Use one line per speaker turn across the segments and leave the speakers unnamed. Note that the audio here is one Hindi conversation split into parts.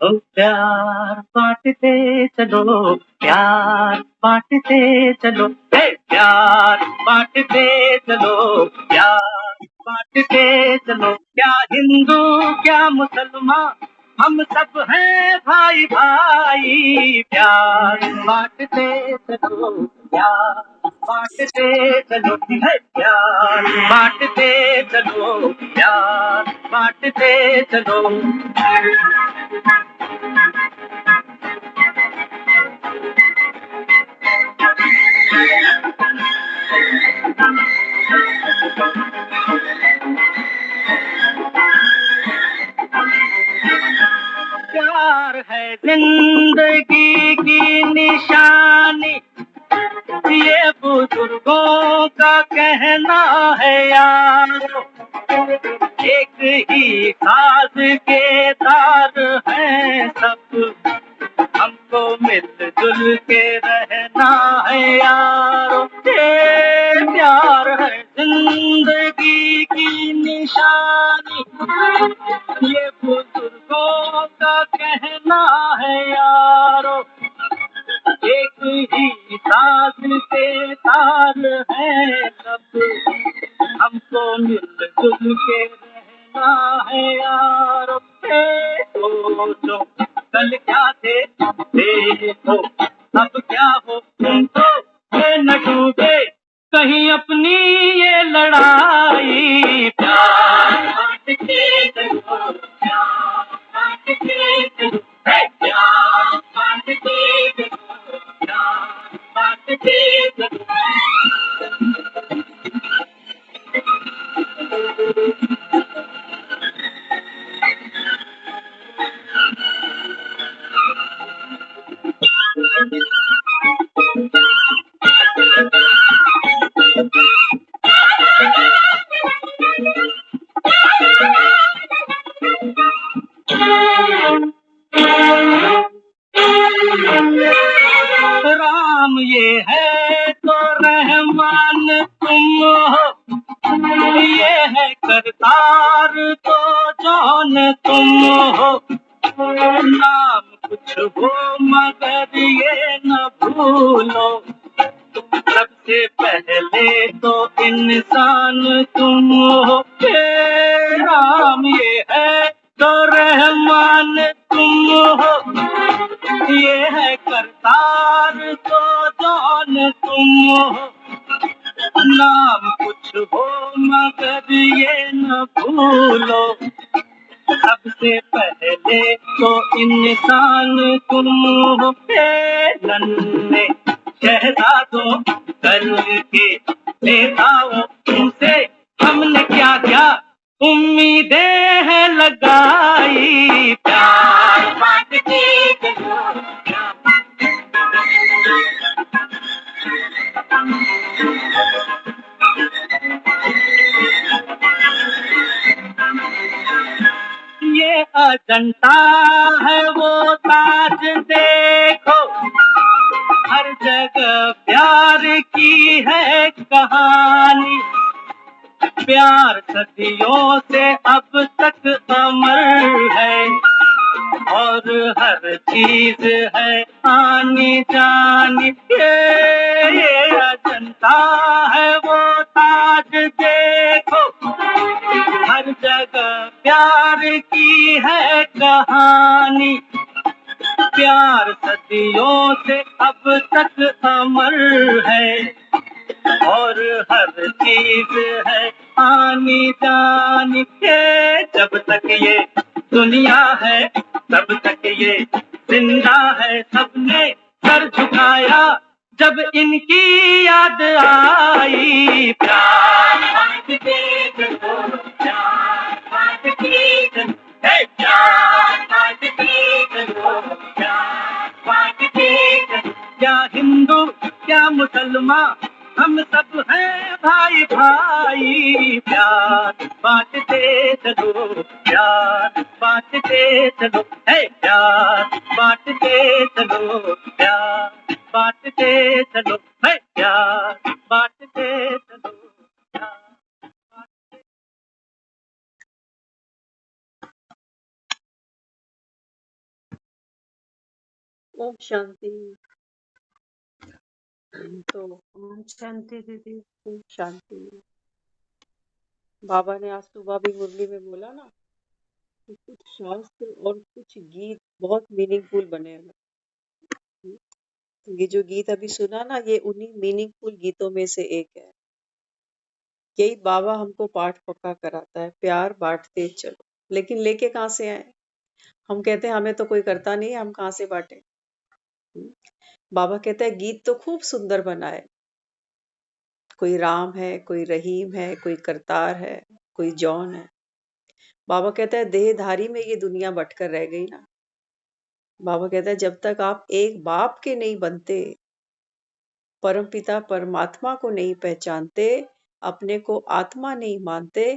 ओ प्यार बांटते चलो, प्यार बांटते चलो, हे प्यार बांटते चलो, प्यार बांटते चलो। क्या हिंदू क्या मुसलमान, हम सब हैं भाई भाई। प्यार बांटते चलो, प्यार बांटते चलो, है प्यार बांटते चलो, प्यार बांटते चलो। प्यार है जिंदगी की निशानी, ये बुजुर्गों का कहना है यारो। एक ही साथ के तार हैं सब, हमको मिलजुल के रहना है यारो। ये प्यार है जिंदगी की निशानी, ये बुजुर्गों का कहना है यारो। एक ही साथ से तार है सब, हमको मिलजुल के रहना है यारो। सोचो कल क्या थे, देखो अब क्या हो, तुम तो ये न डूबे कहीं अपनी ये लड़ाई। प्यार बांटते चलो, प्यार बांटते चलो, है प्यार बांटते चलो, प्यार बांटते चलो। राम ये है तो रहमान तुम हो, ये है करतार तो जौन तुम हो। नाम कुछ हो मगर ये न भूलो, सबसे पहले तो इंसान तुम हो। हे राम ये है तो रहमान तुम हो, ये है करतार तो जौन तुम हो। नाम कुछ हो मगर ये न भूलो, सबसे पहले तो इंसान तुम हो। नन्हे शहजादों करके लेताओ तुमसे हमने क्या क्या उम्मीदें हैं लगाई। प्यार बांटते चलो, ये अजंता है वो ताज देखो, हर जगह प्यार की है कहानी। प्यार सदियों से अब तक अमर है, और हर चीज है आनी जानी। ये अजंता है वो ताज देखो, हर जगह प्यार की है कहानी। प्यार सदियों से अब तक अमर है, और हर चीज है आनी जानी के। जब तक ये दुनिया है तब तक ये जिंदा है, सबने सर झुकाया जब इनकी याद आई। प्यार बांटते चलो, प्यार बांटते चलो, हे प्यार बांटते चलो, प्यार बांटते चलो। क्या हिंदू क्या मुसलमान, हम सब हैं भाई भाई। प्यार बांटते चलो, प्यार बांटते चलो, है प्यार बांटते चलो, प्यार बांटते चलो, है प्यार बांटते चलो, प्यार।
ओम शांति। तो ओम शांति दीदी। ओम शांति। बाबा ने आज सुबह भी मुरली में बोला ना कि कुछ शास्त्र और कुछ गीत बहुत मीनिंगफुल बने हैं। तो ये जो गीत अभी सुना ना, ये उन्हीं मीनिंगफुल गीतों में से एक है। यही बाबा हमको पाठ पक्का कराता है, प्यार बांटते चलो। लेकिन लेके कहाँ से आए? हम कहते हैं हमें तो कोई करता नहीं है, हम कहाँ से बांटे? बाबा कहता है गीत तो खूब सुंदर बना है, कोई राम है, कोई रहीम है, कोई करतार है, कोई जॉन है। बाबा कहता है देहधारी में ये दुनिया बटकर रह गई ना। बाबा कहता है जब तक आप एक बाप के नहीं बनते, परमपिता परमात्मा को नहीं पहचानते, अपने को आत्मा नहीं मानते,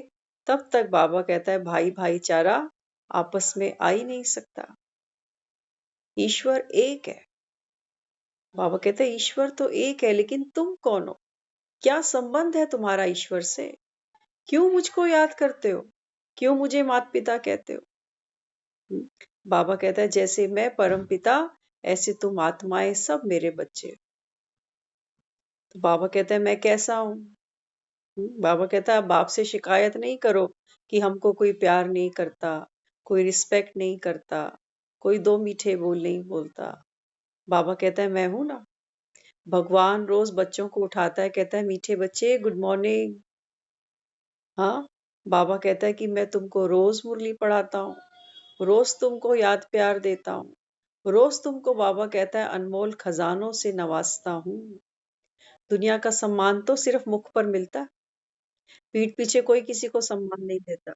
तब तक बाबा कहता है भाई भाईचारा आपस में आ ही नहीं सकता। ईश्वर एक है। बाबा कहते हैं ईश्वर तो एक है, लेकिन तुम कौन हो? क्या संबंध है तुम्हारा ईश्वर से? क्यों मुझको याद करते हो? क्यों मुझे माता पिता कहते हो? बाबा कहता है जैसे मैं परम पिता, ऐसे तुम आत्माएं सब मेरे बच्चे। तो बाबा कहता है मैं कैसा हूँ? बाबा कहता है बाप से शिकायत नहीं करो कि हमको कोई प्यार नहीं करता, कोई रिस्पेक्ट नहीं करता, कोई दो मीठे बोल नहीं बोलता। बाबा कहता है मैं हूं ना। भगवान रोज बच्चों को उठाता है, कहता है मीठे बच्चे गुड मॉर्निंग। हाँ, बाबा कहता है कि मैं तुमको रोज मुरली पढ़ाता हूँ, रोज तुमको याद प्यार देता हूँ, रोज तुमको बाबा कहता है अनमोल खजानों से नवाजता हूँ। दुनिया का सम्मान तो सिर्फ मुख पर मिलता है, पीठ पीछे कोई किसी को सम्मान नहीं देता।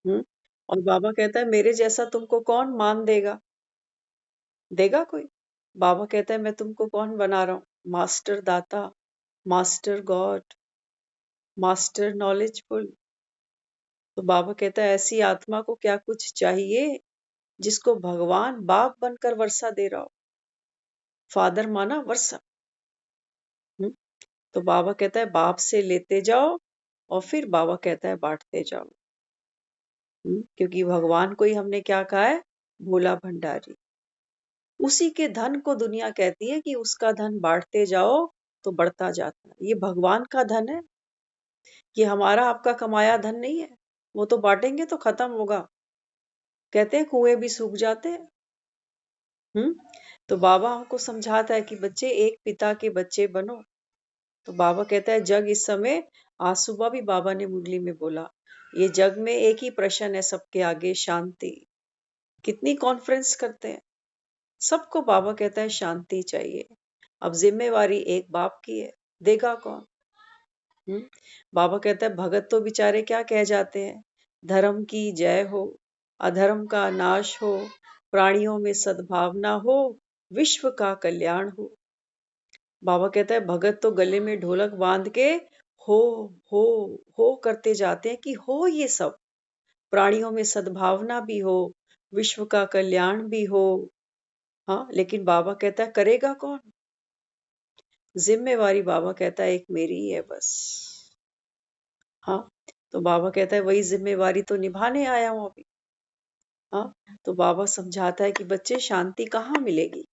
हम्म। और बाबा कहता है मेरे जैसा तुमको कौन मान देगा? देगा कोई? बाबा कहता है मैं तुमको कौन बना रहा हूँ? मास्टर दाता, मास्टर गॉड, मास्टर नॉलेजफुल। तो बाबा कहता है ऐसी आत्मा को क्या कुछ चाहिए जिसको भगवान बाप बनकर वर्षा दे रहा हो। फादर माना वर्षा। हम्म। तो बाबा कहता है बाप से लेते जाओ, और फिर बाबा कहता है बांटते जाओ। क्योंकि भगवान को ही हमने क्या कहा है? भोला भंडारी। उसी के धन को दुनिया कहती है कि उसका धन बांटते जाओ तो बढ़ता जाता है। ये भगवान का धन है, ये हमारा आपका कमाया धन नहीं है। वो तो बांटेंगे तो खत्म होगा। कहते हैं कुएं भी सूख जाते हैं। हम्म। तो बाबा हमको समझाता है कि बच्चे एक पिता के बच्चे बनो। तो बाबा कहता है जग इस समय, आज सुबह भी बाबा ने मुरली में बोला, ये जग में एक ही प्रश्न है सबके आगे, शांति। कितनी कॉन्फ्रेंस करते हैं, सबको बाबा कहता है शांति चाहिए। अब जिम्मेवारी एक बाप की है, देगा कौन? हम्म। बाबा कहता है भगत तो बेचारे क्या कह जाते हैं, धर्म की जय हो, अधर्म का नाश हो, प्राणियों में सद्भावना हो, विश्व का कल्याण हो। बाबा कहता है भगत तो गले में ढोलक बांध के हो हो हो करते जाते हैं कि हो ये सब, प्राणियों में सद्भावना भी हो, विश्व का कल्याण भी हो। हाँ, लेकिन बाबा कहता है करेगा कौन? जिम्मेवारी बाबा कहता है एक मेरी ही है बस। हाँ, तो बाबा कहता है वही जिम्मेवारी तो निभाने आया हूं अभी। हाँ, तो बाबा समझाता है कि बच्चे शांति कहाँ मिलेगी?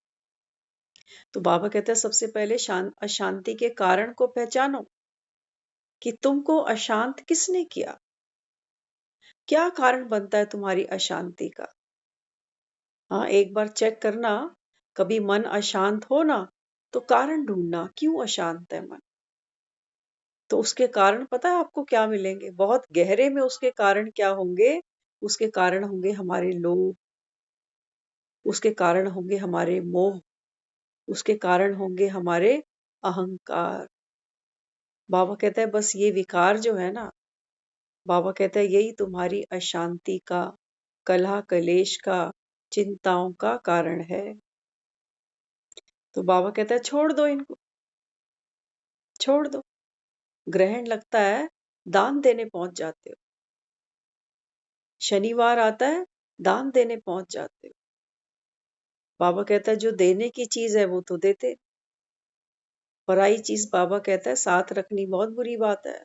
तो बाबा कहता है सबसे पहले अशांति के कारण को पहचानो कि तुमको अशांत किसने किया। क्या कारण बनता है तुम्हारी अशांति का? हाँ, एक बार चेक करना, कभी मन अशांत हो ना, तो कारण ढूंढना क्यों अशांत है मन। तो उसके कारण पता है आपको क्या मिलेंगे? बहुत गहरे में उसके कारण क्या होंगे? उसके कारण होंगे हमारे लोभ, उसके कारण होंगे हमारे मोह, उसके कारण होंगे हमारे अहंकार। बाबा कहता है बस ये विकार जो है ना, बाबा कहता है यही तुम्हारी अशांति का, कलह कलेश का, चिंताओं का कारण है। तो बाबा कहता है छोड़ दो इनको, छोड़ दो। ग्रहण लगता है, दान देने पहुंच जाते हो। शनिवार आता है, दान देने पहुंच जाते हो। बाबा कहता है जो देने की चीज है वो तो देते, पराई चीज बाबा कहता है साथ रखनी बहुत बुरी बात है।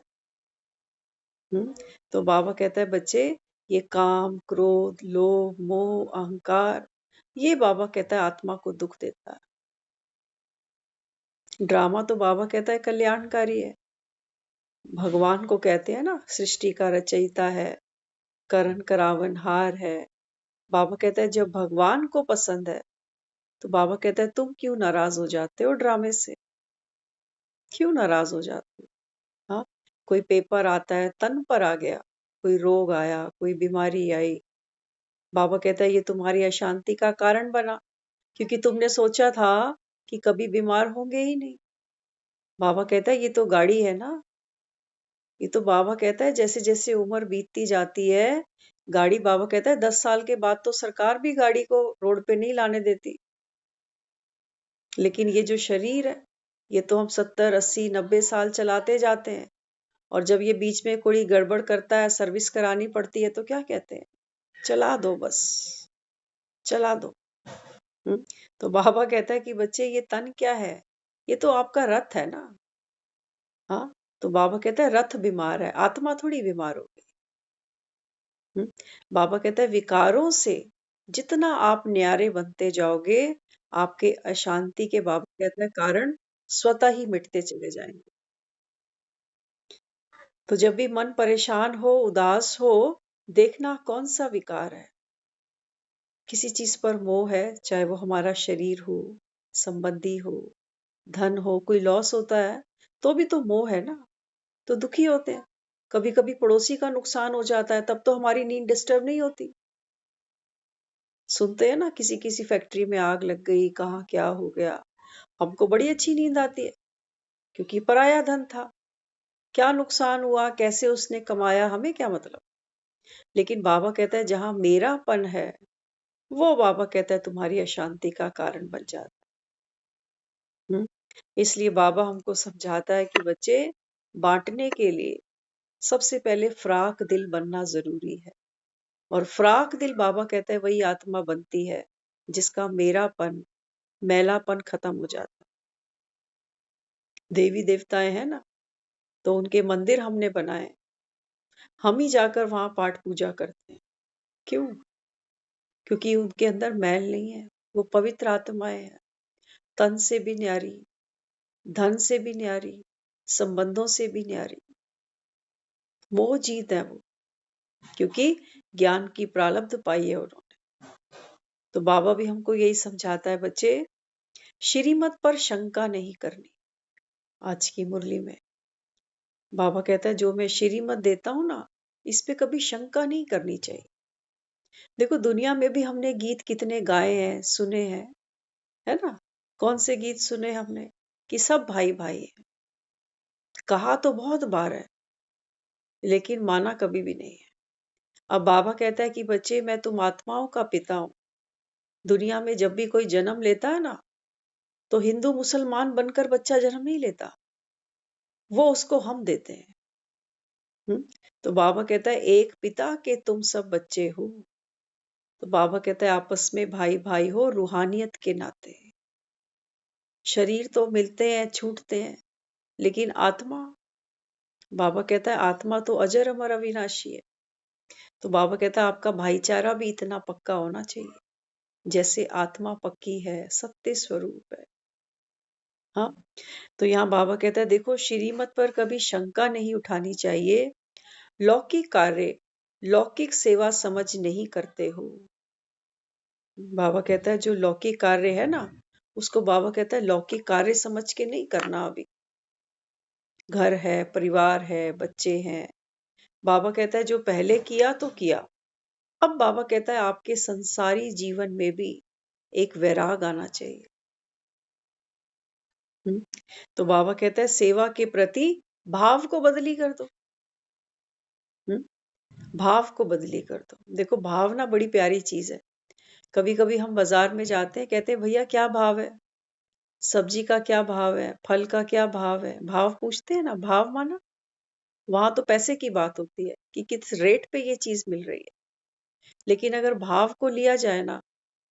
हम्म। तो बाबा कहता है बच्चे, ये काम क्रोध लोभ मोह अहंकार, ये बाबा कहता है आत्मा को दुख देता है। ड्रामा तो बाबा कहता है कल्याणकारी है। भगवान को कहते हैं ना सृष्टि का रचयिता है, करण करावनहार है। बाबा कहता है जब भगवान को पसंद है तो बाबा कहता है तुम क्यों नाराज हो जाते हो ड्रामे से, क्यों नाराज हो जाते हो? हाँ, कोई पेपर आता है, तन पर आ गया, कोई रोग आया, कोई बीमारी आई, बाबा कहता है ये तुम्हारी अशांति का कारण बना, क्योंकि तुमने सोचा था कि कभी बीमार होंगे ही नहीं। बाबा कहता है ये तो गाड़ी है ना, ये तो बाबा कहता है जैसे जैसे उम्र बीतती जाती है, गाड़ी, बाबा कहता है 10 साल के बाद तो सरकार भी गाड़ी को रोड पे नहीं लाने देती, लेकिन ये जो शरीर है ये तो हम 70 80 90 साल चलाते जाते हैं, और जब ये बीच में कोई गड़बड़ करता है, सर्विस करानी पड़ती है, तो क्या कहते हैं, चला दो बस, चला दो। तो बाबा कहता है कि बच्चे ये तन क्या है, ये तो आपका रथ है ना। हाँ, तो बाबा कहता है रथ बीमार है, आत्मा थोड़ी बीमार हो गई। बाबा कहता है विकारों से जितना आप न्यारे बनते जाओगे, आपके अशांति के, बाबा कहता है, कारण स्वतः ही मिटते चले जाएंगे। तो जब भी मन परेशान हो, उदास हो, देखना कौन सा विकार है। किसी चीज पर मोह है, चाहे वो हमारा शरीर हो, संबंधी हो, धन हो, कोई लॉस होता है तो भी तो मोह है ना, तो दुखी होते हैं। कभी कभी पड़ोसी का नुकसान हो जाता है, तब तो हमारी नींद डिस्टर्ब नहीं होती। सुनते हैं ना किसी किसी फैक्ट्री में आग लग गई, कहाँ क्या हो गया, हमको बड़ी अच्छी नींद आती है, क्योंकि पराया धन था, क्या नुकसान हुआ, कैसे उसने कमाया, हमें क्या मतलब। लेकिन बाबा कहता है जहां मेरापन है, वो बाबा कहता है तुम्हारी अशांति का कारण बन जाता है। इसलिए बाबा हमको समझाता है कि बच्चे, बांटने के लिए सबसे पहले फ्राक दिल बनना जरूरी है, और फ्राक दिल बाबा कहता है वही आत्मा बनती है जिसका मेरापन, मैलापन खत्म हो जाता है। देवी देवताएं हैं ना, तो उनके मंदिर हमने बनाए, हम ही जाकर वहां पाठ पूजा करते हैं। क्यों? क्योंकि उनके अंदर मैल नहीं है, वो पवित्र आत्माएं हैं, तन से भी न्यारी, धन से भी न्यारी, संबंधों से भी न्यारी। मोह जीत है वो, क्योंकि ज्ञान की प्रारब्ध पाई है उन्होंने। तो बाबा भी हमको यही समझाता है बच्चे, श्रीमत पर शंका नहीं करनी। आज की मुरली में बाबा कहता है जो मैं श्रीमत देता हूं ना, इस पे कभी शंका नहीं करनी चाहिए। देखो दुनिया में भी हमने गीत कितने गाए हैं, सुने हैं, है ना। कौन से गीत सुने हमने कि सब भाई भाई है, कहा तो बहुत बार है, लेकिन माना कभी भी नहीं है। अब बाबा कहता है कि बच्चे मैं तुम आत्माओं का पिता हूं। दुनिया में जब भी कोई जन्म लेता है ना, तो हिंदू मुसलमान बनकर बच्चा जन्म नहीं लेता, वो उसको हम देते हैं। तो बाबा कहता है एक पिता के तुम सब बच्चे हो। तो बाबा कहता है आपस में भाई भाई हो, रूहानियत के नाते। शरीर तो मिलते हैं, छूटते हैं, लेकिन आत्मा, बाबा कहता है आत्मा तो अजर अमर अविनाशी है। तो बाबा कहता है आपका भाईचारा भी इतना पक्का होना चाहिए जैसे आत्मा पक्की है, सत्य स्वरूप है। हाँ, तो यहाँ बाबा कहता है देखो श्रीमत पर कभी शंका नहीं उठानी चाहिए, लौकिक कार्य, लौकिक सेवा समझ नहीं करते हो। बाबा कहता है जो लौकिक कार्य है ना, उसको बाबा कहता है लौकिक कार्य समझ के नहीं करना। अभी घर है, परिवार है, बच्चे हैं, बाबा कहता है जो पहले किया तो किया, अब बाबा कहता है आपके संसारी जीवन में भी एक वैराग आना चाहिए। हम्म, तो बाबा कहता है सेवा के प्रति भाव को बदली कर दो। भाव को बदली कर दो। देखो भावना बड़ी प्यारी चीज है। कभी कभी हम बाजार में जाते हैं, कहते हैं भैया क्या भाव है, सब्जी का क्या भाव है, फल का क्या भाव है, भाव पूछते हैं ना, भाव माना वहां तो पैसे की बात होती है कि किस रेट पे ये चीज मिल रही है। लेकिन अगर भाव को लिया जाए ना,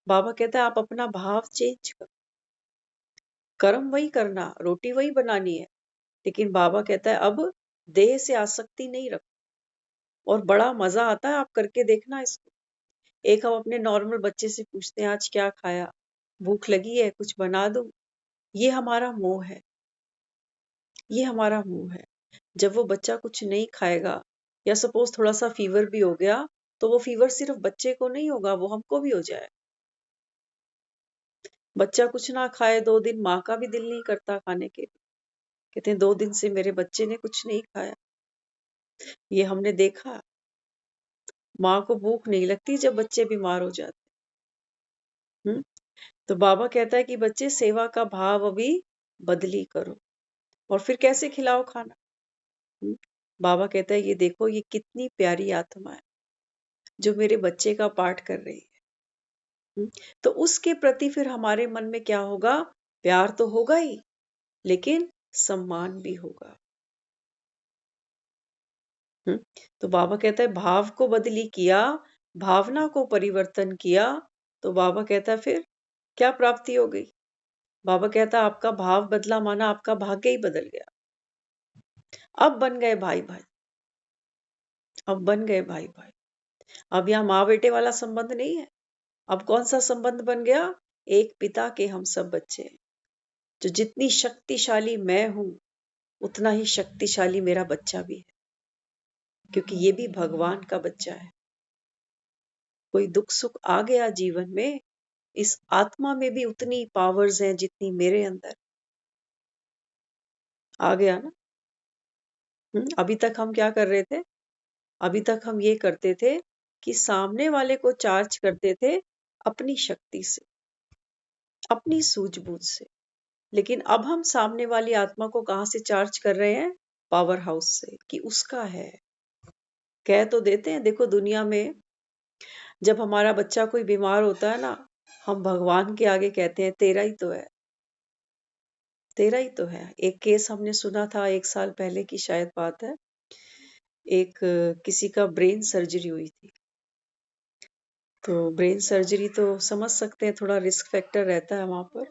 बाबा कहता है आप अपना भाव चेंज करो, कर्म वही करना, रोटी वही बनानी है, लेकिन बाबा कहता है अब देह से आसक्ति नहीं रखो। और बड़ा मजा आता है, आप करके देखना इसको। एक हम अपने नॉर्मल बच्चे से पूछते हैं आज क्या खाया, भूख लगी है, कुछ बना दूं। ये हमारा मोह है, ये हमारा मोह है। जब वो बच्चा कुछ नहीं खाएगा या सपोज थोड़ा सा फीवर भी हो गया, तो वो फीवर सिर्फ बच्चे को नहीं होगा, वो हमको भी हो जाए। बच्चा कुछ ना खाए 2 दिन, माँ का भी दिल नहीं करता खाने के। कहते हैं 2 दिन से मेरे बच्चे ने कुछ नहीं खाया। ये हमने देखा। माँ को भूख नहीं लगती जब बच्चे बीमार हो जाते। हम्म। तो बाबा कहता है कि बच्चे सेवा का भाव अभी बदली करो, और फिर कैसे खिलाओ खाना। हम्म। बाबा कहता है ये देखो, ये कितनी प्यारी आत्मा है जो मेरे बच्चे का पाठ कर रही है। तो उसके प्रति फिर हमारे मन में क्या होगा? प्यार तो होगा ही, लेकिन सम्मान भी होगा। तो बाबा कहता है भाव को बदली किया, भावना को परिवर्तन किया, तो बाबा कहता है फिर क्या प्राप्ति हो गई? बाबा कहता है आपका भाव बदला माना आपका भाग्य ही बदल गया। अब बन गए भाई भाई, अब बन गए भाई भाई। अब यहाँ माँ बेटे वाला संबंध नहीं है। अब कौन सा संबंध बन गया? एक पिता के हम सब बच्चे हैं। जो जितनी शक्तिशाली मैं हूं, उतना ही शक्तिशाली मेरा बच्चा भी है, क्योंकि ये भी भगवान का बच्चा है। कोई दुख सुख आ गया जीवन में, इस आत्मा में भी उतनी पावर्स हैं जितनी मेरे अंदर। आ गया ना? अभी तक हम क्या कर रहे थे? अभी तक हम ये करते थे कि सामने वाले को चार्ज करते थे अपनी शक्ति से, अपनी सूझबूझ से। लेकिन अब हम सामने वाली आत्मा को कहां से चार्ज कर रहे हैं? पावर हाउस से, कि उसका है। कह तो देते हैं, देखो दुनिया में जब हमारा बच्चा कोई बीमार होता है ना, हम भगवान के आगे कहते हैं तेरा ही तो है, तेरा ही तो है। एक केस हमने सुना था 1 साल पहले की शायद बात है। एक किसी का ब्रेन सर्जरी हुई थी। तो ब्रेन सर्जरी तो समझ सकते हैं, थोड़ा रिस्क फैक्टर रहता है वहां पर।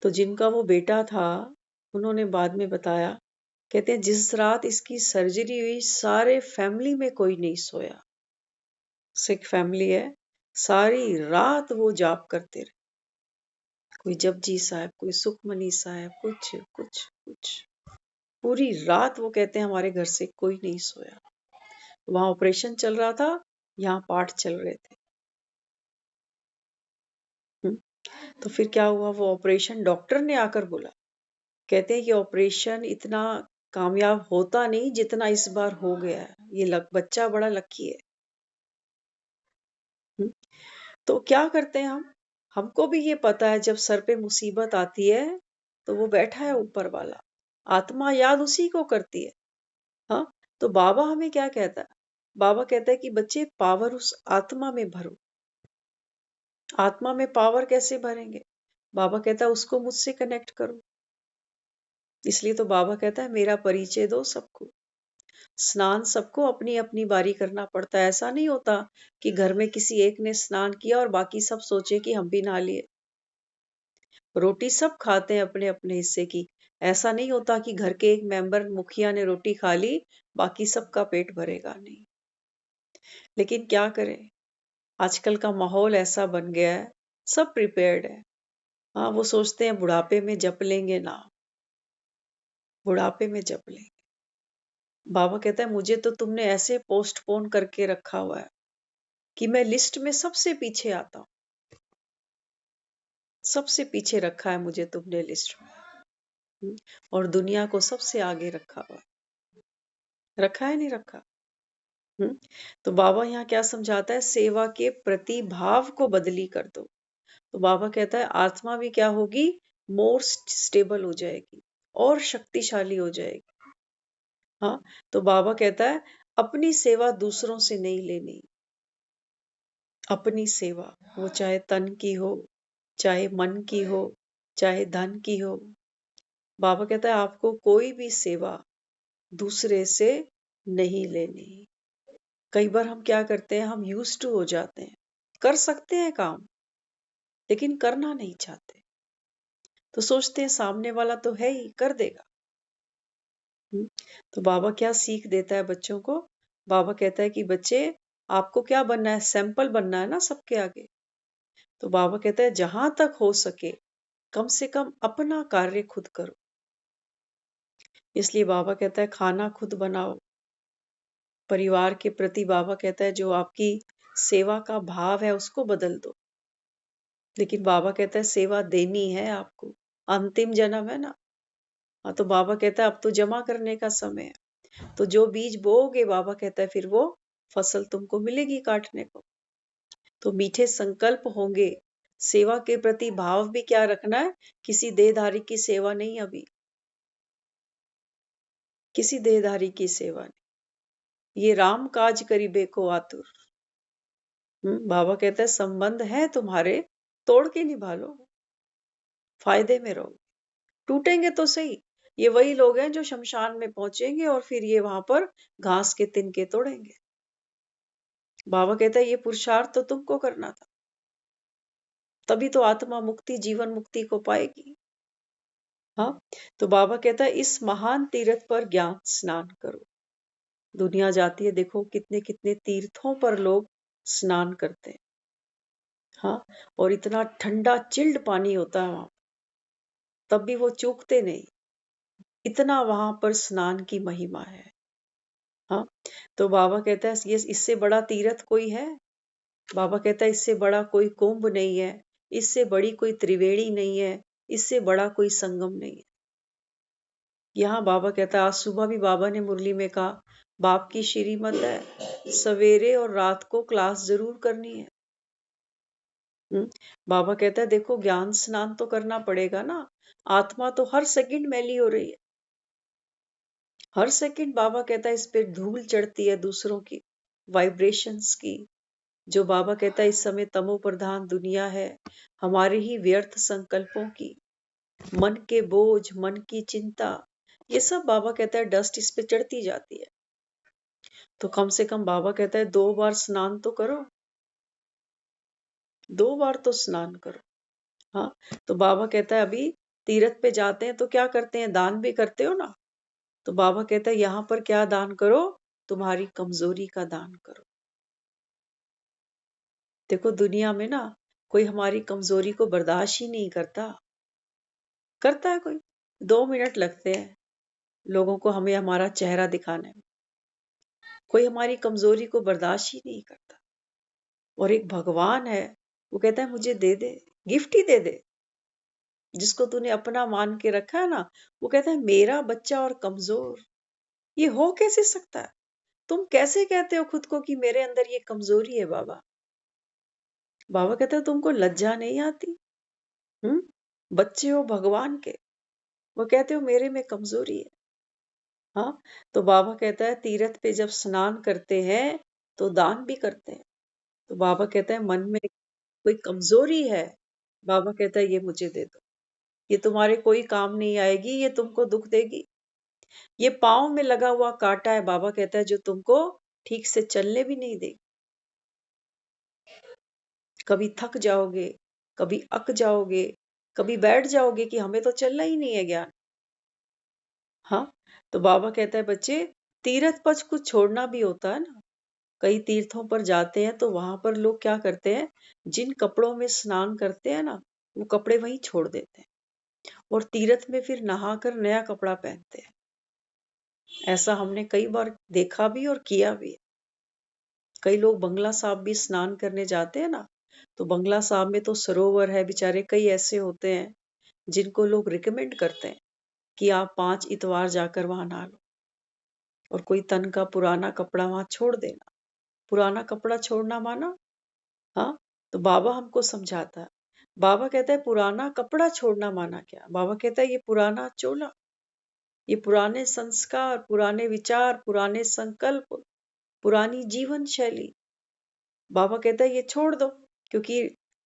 तो जिनका वो बेटा था, उन्होंने बाद में बताया, कहते हैं जिस रात इसकी सर्जरी हुई, सारे फैमिली में कोई नहीं सोया। सिख फैमिली है, सारी रात वो जाप करते रहे। कोई जपजी साहब, कोई सुखमनी साहब, कुछ कुछ कुछ, पूरी रात वो कहते हैं हमारे घर से कोई नहीं सोया। वहां ऑपरेशन चल रहा था, यहाँ पाठ चल रहे थे। हम्म। तो फिर क्या हुआ? वो ऑपरेशन डॉक्टर ने आकर बोला, कहते हैं कि ऑपरेशन इतना कामयाब होता नहीं जितना इस बार हो गया है। ये बच्चा बड़ा लकी है। हम्म। तो क्या करते हैं हम? हमको भी ये पता है जब सर पे मुसीबत आती है, तो वो बैठा है ऊपर वाला, आत्मा याद उसी को करती है। हाँ। तो बाबा हमें क्या कहता है? बाबा कहता है कि बच्चे पावर उस आत्मा में भरो। आत्मा में पावर कैसे भरेंगे? बाबा कहता है उसको मुझसे कनेक्ट करो। इसलिए तो बाबा कहता है मेरा परिचय दो सबको। स्नान सबको अपनी अपनी बारी करना पड़ता है। ऐसा नहीं होता कि घर में किसी एक ने स्नान किया और बाकी सब सोचे कि हम भी नहा लिए। रोटी सब खाते हैं अपने अपने हिस्से की। ऐसा नहीं होता कि घर के एक मेंबर मुखिया ने रोटी खा ली, बाकी सबका पेट भरेगा नहीं। लेकिन क्या करें, आजकल का माहौल ऐसा बन गया है, सब प्रिपेयर्ड है। हाँ, वो सोचते हैं बुढ़ापे में जप लेंगे ना, बुढ़ापे में जप लेंगे। बाबा कहता है मुझे तो तुमने ऐसे पोस्टपोन करके रखा हुआ है कि मैं लिस्ट में सबसे पीछे आता हूँ। सबसे पीछे रखा है मुझे तुमने लिस्ट में। और दुनिया को सबसे आगे रखा हुआ है। रखा है नहीं रखा? हम्म। तो बाबा यहाँ क्या समझाता है? सेवा के प्रति भाव को बदली कर दो। तो बाबा कहता है आत्मा भी क्या होगी? मोर स्टेबल हो जाएगी और शक्तिशाली हो जाएगी। हाँ। तो बाबा कहता है अपनी सेवा दूसरों से नहीं लेनी। अपनी सेवा, वो चाहे तन की हो, चाहे मन की हो, चाहे धन की हो। बाबा कहता है आपको कोई भी सेवा दूसरे से नहीं लेनी। कई बार हम क्या करते हैं? हम यूज टू हो जाते हैं, कर सकते हैं काम लेकिन करना नहीं चाहते। तो सोचते हैं सामने वाला तो है ही, कर देगा। तो बाबा क्या सीख देता है बच्चों को? बाबा कहता है कि बच्चे आपको क्या बनना है? सैंपल बनना है ना सबके आगे। तो बाबा कहता है जहां तक हो सके कम से कम अपना कार्य खुद करो। इसलिए बाबा कहता है खाना खुद बनाओ। परिवार के प्रति बाबा कहता है जो आपकी सेवा का भाव है उसको बदल दो। लेकिन बाबा कहता है सेवा देनी है आपको, अंतिम जन्म है ना। हाँ, तो बाबा कहता है अब तो जमा करने का समय है। तो जो बीज बोओगे बाबा कहता है फिर वो फसल तुमको मिलेगी काटने को। तो मीठे संकल्प होंगे। सेवा के प्रति भाव भी क्या रखना है? किसी देहधारी की सेवा नहीं, अभी किसी देहधारी की सेवा नहीं। ये राम काज करिबे को आतुर। बाबा कहता है संबंध है तुम्हारे, तोड़ के निभा लो, फायदे में रहो। टूटेंगे तो सही। ये वही लोग हैं जो शमशान में पहुंचेंगे और फिर ये वहां पर घास के तिनके तोड़ेंगे। बाबा कहता है ये पुरुषार्थ तो तुमको करना था, तभी तो आत्मा मुक्ति जीवन मुक्ति को पाएगी। हाँ, तो बाबा कहता है इस महान तीर्थ पर ज्ञान स्नान करो। दुनिया जाती है, देखो कितने कितने तीर्थों पर लोग स्नान करते हैं। हाँ, और इतना ठंडा चिल्ड पानी होता है वहां, तब भी वो चूकते नहीं। इतना वहां पर स्नान की महिमा है। हाँ, तो बाबा कहता है ये इससे बड़ा तीर्थ कोई है? बाबा कहता है इससे बड़ा कोई कुंभ नहीं है, इससे बड़ी कोई त्रिवेणी नहीं है, इससे बड़ा कोई संगम नहीं है। यहाँ बाबा कहता है आज सुबह भी बाबा ने मुरली में कहा बाप की श्रीमत है सवेरे और रात को क्लास जरूर करनी है। बाबा कहता है देखो ज्ञान स्नान तो करना पड़ेगा ना। आत्मा तो हर सेकंड मैली हो रही है, हर सेकंड बाबा कहता है इस पे धूल चढ़ती है दूसरों की वाइब्रेशंस की। जो बाबा कहता है इस समय तमो प्रधान दुनिया है, हमारे ही व्यर्थ संकल्पों की, मन के बोझ, मन की चिंता, ये सब बाबा कहता है डस्ट इस पे चढ़ती जाती है। तो कम से कम बाबा कहता है 2 बार स्नान तो करो, 2 बार तो स्नान करो। हाँ, तो बाबा कहता है अभी तीर्थ पे जाते हैं तो क्या करते हैं? दान भी करते हो ना। तो बाबा कहता है यहाँ पर क्या दान करो? तुम्हारी कमजोरी का दान करो। देखो दुनिया में ना कोई हमारी कमजोरी को बर्दाश्त ही नहीं करता। करता है कोई? 2 मिनट लगते हैं लोगों को हमें हमारा चेहरा दिखाने में। कोई हमारी कमजोरी को बर्दाश्त ही नहीं करता। और एक भगवान है, वो कहता है मुझे दे दे, गिफ्ट ही दे दे। जिसको तूने अपना मान के रखा है ना, वो कहता है मेरा बच्चा और कमजोर। ये हो कैसे सकता है? तुम कैसे कहते हो खुद को कि मेरे अंदर ये कमजोरी है बाबा? बाबा कहता है तुमको लज्जा नहीं आती? बच्चे हो भगवान के, वो कहते हो मेरे में कमजोरी है। हाँ, तो बाबा कहता है तीर्थ पे जब स्नान करते हैं तो दान भी करते हैं। तो बाबा कहता है मन में कोई कमजोरी है, बाबा कहता है ये मुझे दे दो, ये तुम्हारे कोई काम नहीं आएगी, ये तुमको दुख देगी। ये पाँव में लगा हुआ कांटा है, बाबा कहता है जो तुमको ठीक से चलने भी नहीं देगी। कभी थक जाओगे, कभी अक जाओगे, कभी बैठ जाओगे कि हमें तो चलना ही नहीं है ज्ञान। हाँ, तो बाबा कहता है बच्चे तीर्थ पर कुछ छोड़ना भी होता है ना। कई तीर्थों पर जाते हैं तो वहां पर लोग क्या करते हैं, जिन कपड़ों में स्नान करते हैं ना वो कपड़े वहीं छोड़ देते हैं और तीर्थ में फिर नहाकर नया कपड़ा पहनते हैं। ऐसा हमने कई बार देखा भी और किया भी है। कई लोग बंगला साहब भी स्नान करने जाते हैं ना, तो बंगला साहब में तो सरोवर है, बेचारे कई ऐसे होते हैं जिनको लोग रिकमेंड करते हैं कि आप 5 इतवार जाकर वहां नहा लो और कोई तन का पुराना कपड़ा वहां छोड़ देना। पुराना कपड़ा छोड़ना माना? हाँ, तो बाबा हमको समझाता है। बाबा कहता है पुराना कपड़ा छोड़ना माना क्या? बाबा कहता है ये पुराना चोला, ये पुराने संस्कार, पुराने विचार, पुराने संकल्प, पुरानी जीवन शैली। बाबा कहता है ये छोड़ दो, क्योंकि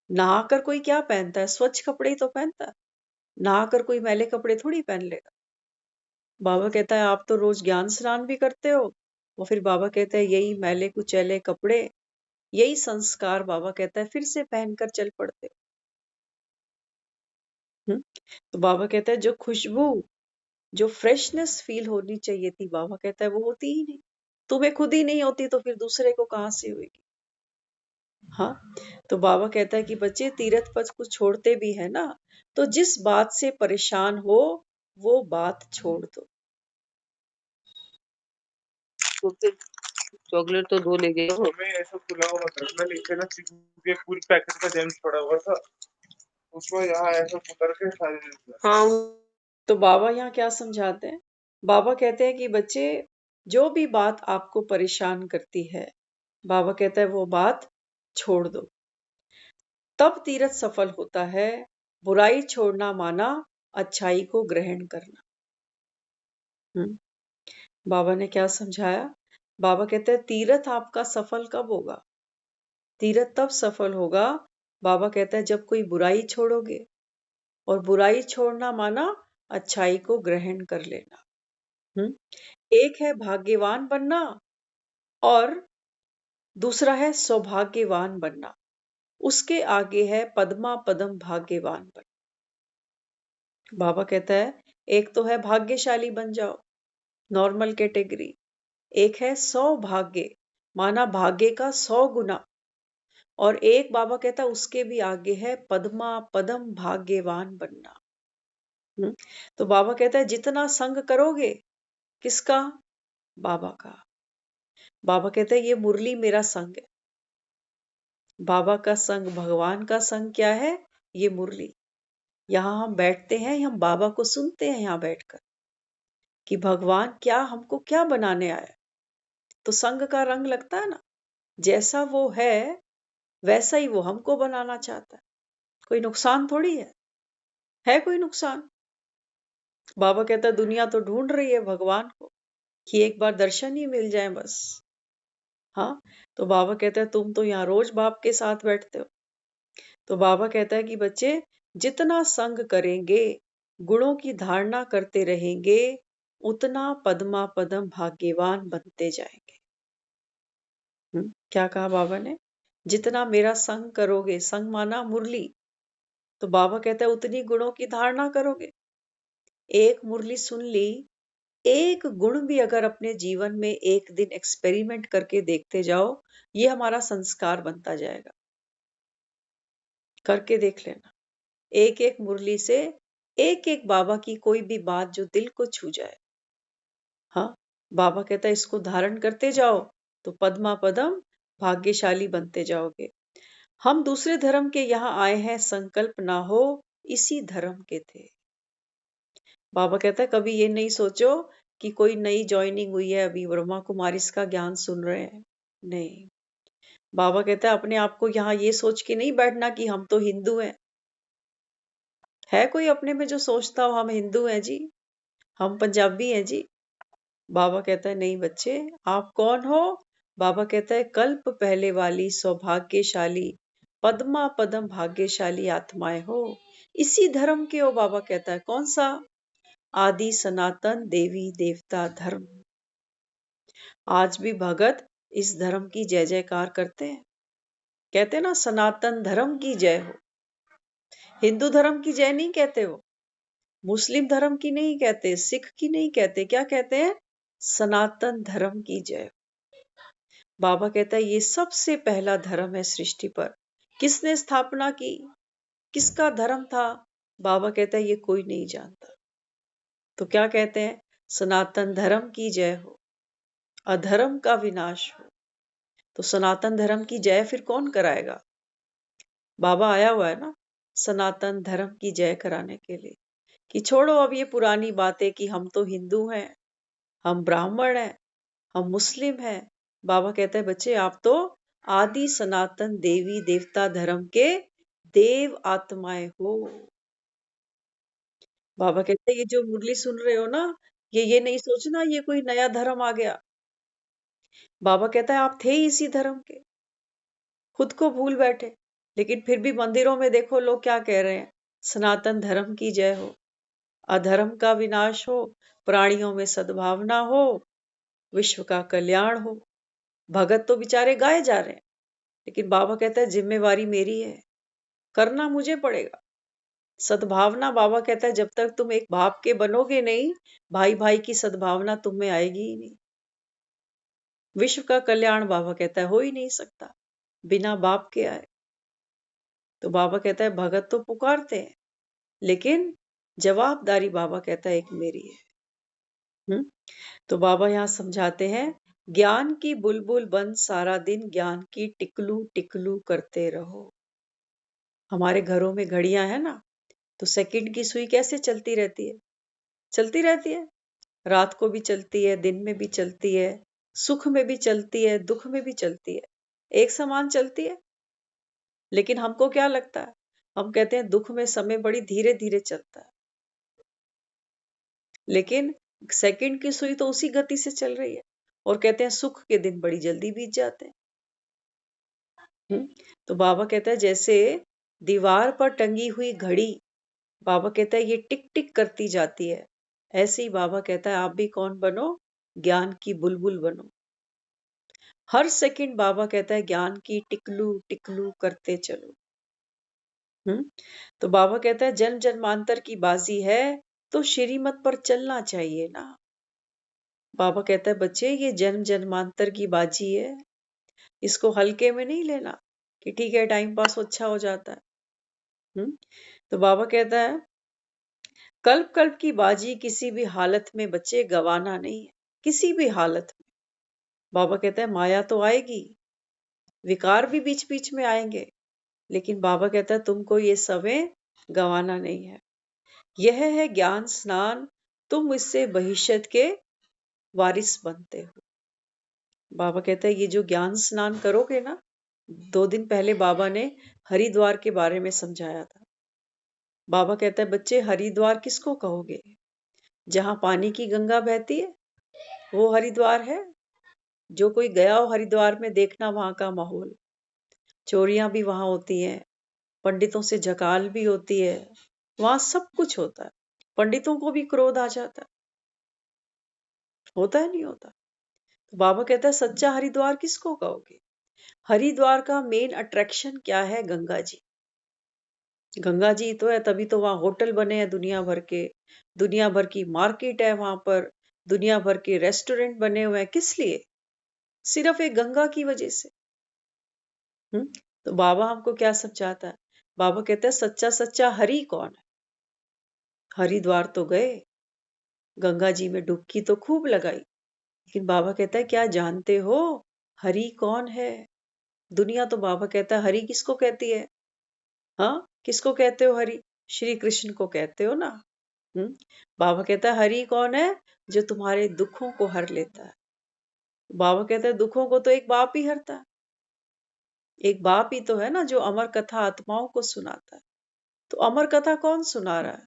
नहाकर कोई क्या पहनता है? स्वच्छ कपड़े ही तो पहनता है। नहाकर कोई मैले कपड़े थोड़ी पहन लेगा। बाबा कहता है आप तो रोज ज्ञान स्नान भी करते हो और फिर बाबा कहता है यही मैले कुचैले कपड़े, यही संस्कार बाबा कहता है फिर से पहनकर चल पड़ते हो। तो बाबा कहता है जो खुशबू, जो फ्रेशनेस फील होनी चाहिए थी, बाबा कहता है वो होती ही नहीं। तुम्हें खुद ही नहीं होती तो फिर दूसरे को कहाँ से होगी। हाँ, तो बाबा कहता है कि बच्चे तीर्थ पथ को छोड़ते भी है ना, तो जिस बात से परेशान हो वो बात छोड़ दो।
तो फिर चॉकलेट तो 2 ले गए हो।
हमें ऐसा खुला हुआ मत रखना, नीचे ना चीकू के पूरी पैकेट का जेम्स पड़ा हुआ था, उसको यहाँ ऐसा उतर के सारे जेम्स।
हाँ
तो बाबा यहाँ क्या समझाते हैं? बाबा कहते हैं कि बच्चे, जो भी बात आपको परेशान करती है, बाबा कहता है वो बात छोड़ दो, तब तीरथ सफल होता है। बुराई छोड़ना माना अच्छाई को ग्रहण करना। बाबा ने क्या समझाया? बाबा कहते हैं तीरथ आपका सफल कब होगा? तीरथ तब सफल होगा, बाबा कहता है जब कोई बुराई छोड़ोगे, और बुराई छोड़ना माना अच्छाई को ग्रहण कर लेना। एक है भाग्यवान बनना और दूसरा है सौभाग्यवान बनना। उसके आगे है पद्मा पदम भाग्यवान बनना। बाबा कहता है एक तो है भाग्यशाली बन जाओ, नॉर्मल कैटेगरी। एक है सौभाग्य, माना भाग्य का 100 गुना। और एक बाबा कहता है उसके भी आगे है पद्मा पदम भाग्यवान बनना। तो बाबा कहता है जितना संग करोगे, किसका? बाबा का। बाबा कहते हैं ये मुरली मेरा संग है। बाबा का संग, भगवान का संग क्या है? ये मुरली। यहाँ हम बैठते हैं, हम बाबा को सुनते हैं यहाँ बैठकर कि भगवान क्या हमको क्या बनाने आया। तो संग का रंग लगता है ना, जैसा वो है वैसा ही वो हमको बनाना चाहता है। कोई नुकसान थोड़ी है कोई नुकसान? बाबा कहता है दुनिया तो ढूंढ रही है भगवान को कि एक बार दर्शन ही मिल जाए बस। हाँ, तो बाबा कहता है तुम तो यहाँ रोज बाप के साथ बैठते हो। तो बाबा कहता है कि बच्चे जितना संग करेंगे, गुणों की धारणा करते रहेंगे, उतना पद्मा पदम भाग्यवान बनते जाएंगे। क्या कहा बाबा ने? जितना मेरा संग करोगे, संग माना मुरली, तो बाबा कहता है उतनी गुणों की धारणा करोगे। एक मुरली सुन ली, एक गुण भी अगर अपने जीवन में एक दिन एक्सपेरिमेंट करके देखते जाओ, ये हमारा संस्कार बनता जाएगा। करके देख लेना, एक एक मुरली से एक एक बाबा की कोई भी बात जो दिल को छू जाए। हाँ, बाबा कहता है इसको धारण करते जाओ तो पद्मा पदम भाग्यशाली बनते जाओगे। हम दूसरे धर्म के यहाँ आए हैं, संकल्प ना हो इसी धर्म के थे। बाबा कहता है कभी ये नहीं सोचो कि कोई नई ज्वाइनिंग हुई है, अभी ब्रह्मा कुमारी का ज्ञान सुन रहे हैं। नहीं, बाबा कहता है अपने आप को यहाँ ये सोच के नहीं बैठना कि हम तो हिंदू हैं। है कोई अपने में जो सोचता हो हम हिंदू हैं जी, हम पंजाबी हैं जी? बाबा कहता है नहीं बच्चे, आप कौन हो? बाबा कहता है कल्प पहले वाली सौभाग्यशाली पद्मा पदम भाग्यशाली आत्माएं हो, इसी धर्म के हो। बाबा कहता है कौन सा? आदि सनातन देवी देवता धर्म। आज भी भगत इस धर्म की जय जयकार करते हैं, कहते हैं ना सनातन धर्म की जय हो। हिंदू धर्म की जय नहीं कहते वो, मुस्लिम धर्म की नहीं कहते, सिख की नहीं कहते, क्या कहते हैं? सनातन धर्म की जय। बाबा कहता है ये सबसे पहला धर्म है सृष्टि पर। किसने स्थापना की? किसका धर्म था? बाबा कहता है ये कोई नहीं जानता। तो क्या कहते हैं? सनातन धर्म की जय हो, अधर्म का विनाश हो। तो सनातन धर्म की जय फिर कौन कराएगा? बाबा आया हुआ है ना सनातन धर्म की जय कराने के लिए, कि छोड़ो अब ये पुरानी बातें कि हम तो हिंदू हैं, हम ब्राह्मण हैं, हम मुस्लिम हैं। बाबा कहते हैं बच्चे आप तो आदि सनातन देवी देवता धर्म के देव आत्माएं हो। बाबा कहते हैं ये जो मुरली सुन रहे हो ना, ये नहीं सोचना ये कोई नया धर्म आ गया। बाबा कहता है आप थे ही इसी धर्म के, खुद को भूल बैठे। लेकिन फिर भी मंदिरों में देखो लोग क्या कह रहे हैं? सनातन धर्म की जय हो, अधर्म का विनाश हो, प्राणियों में सद्भावना हो, विश्व का कल्याण हो। भगत तो बेचारे गाए जा रहे हैं, लेकिन बाबा कहता है जिम्मेवारी मेरी है, करना मुझे पड़ेगा। सद्भावना, बाबा कहता है जब तक तुम एक बाप के बनोगे नहीं, भाई भाई की सद्भावना तुम में आएगी ही नहीं। विश्व का कल्याण बाबा कहता है हो ही नहीं सकता बिना बाप के आए। तो बाबा कहता है भगत तो पुकारते हैं, लेकिन जवाबदारी बाबा कहता है एक मेरी है। तो बाबा यहाँ समझाते हैं, ज्ञान की बुलबुल बन सारा दिन ज्ञान की टिकलू टिकलू करते रहो। हमारे घरों में घड़ियां है ना, तो सेकंड की सुई कैसे चलती रहती है? चलती रहती है, रात को भी चलती है, दिन में भी चलती है, सुख में भी चलती है, दुख में भी चलती है, एक समान चलती है। लेकिन हमको क्या लगता है? हम कहते हैं दुख में समय बड़ी धीरे धीरे चलता है, लेकिन सेकंड की सुई तो उसी गति से चल रही है। और कहते हैं सुख के दिन बड़ी जल्दी बीत जाते हैं। तो बाबा कहता है जैसे दीवार पर टंगी हुई घड़ी, बाबा कहता है ये टिक टिक करती जाती है, ऐसे ही बाबा कहता है आप भी कौन बनो? ज्ञान की बुलबुल बनो। हर सेकंड बाबा कहता है ज्ञान की टिकलू टिकलू करते चलो। तो बाबा कहता है जन्म जन्मांतर की बाजी है, तो श्रीमत पर चलना चाहिए ना। बाबा कहता है बच्चे ये जन्म जन्मांतर की बाजी है, इसको हल्के में नहीं लेना कि ठीक है टाइम पास अच्छा हो जाता है। तो बाबा कहता है कल्प कल्प की बाजी किसी भी हालत में बच्चे गवाना नहीं है, किसी भी हालत में। बाबा कहता है माया तो आएगी, विकार भी बीच बीच में आएंगे, लेकिन बाबा कहता है तुमको ये समय गवाना नहीं है। यह है ज्ञान स्नान, तुम इससे भविष्यत के वारिस बनते हो। बाबा कहता है ये जो ज्ञान स्नान करोगे ना, 2 दिन पहले बाबा ने हरिद्वार के बारे में समझाया था। बाबा कहता है बच्चे हरिद्वार किसको कहोगे? जहां पानी की गंगा बहती है वो हरिद्वार है। जो कोई गया हो हरिद्वार में, देखना वहां का माहौल। चोरियां भी वहां होती हैं, पंडितों से झकाल भी होती है, वहां सब कुछ होता है। पंडितों को भी क्रोध आ जाता है, होता है नहीं होता? तो बाबा कहता है सच्चा हरिद्वार किसको कहोगे? हरिद्वार का मेन अट्रैक्शन क्या है? गंगा जी। गंगा जी तो है, तभी तो वहां होटल बने हैं दुनिया भर के, दुनिया भर की मार्केट है वहां पर, दुनिया भर के रेस्टोरेंट बने हुए हैं। किस लिए? सिर्फ एक गंगा की वजह से। तो बाबा हमको क्या समझाता है? बाबा कहता है सच्चा सच्चा हरि कौन है? हरिद्वार तो गए, गंगा जी में डुबकी तो खूब लगाई, लेकिन बाबा कहता है क्या जानते हो हरि कौन है? दुनिया तो बाबा कहता है हरि किसको कहती है? हाँ, किसको कहते हो हरि? श्री कृष्ण को कहते हो ना। बाबा कहता है हरि कौन है? जो तुम्हारे दुखों को हर लेता है। बाबा कहता है दुखों को तो एक बाप ही हरता है। एक बाप ही तो है ना जो अमर कथा आत्माओं को सुनाता है। तो अमर कथा कौन सुना रहा है?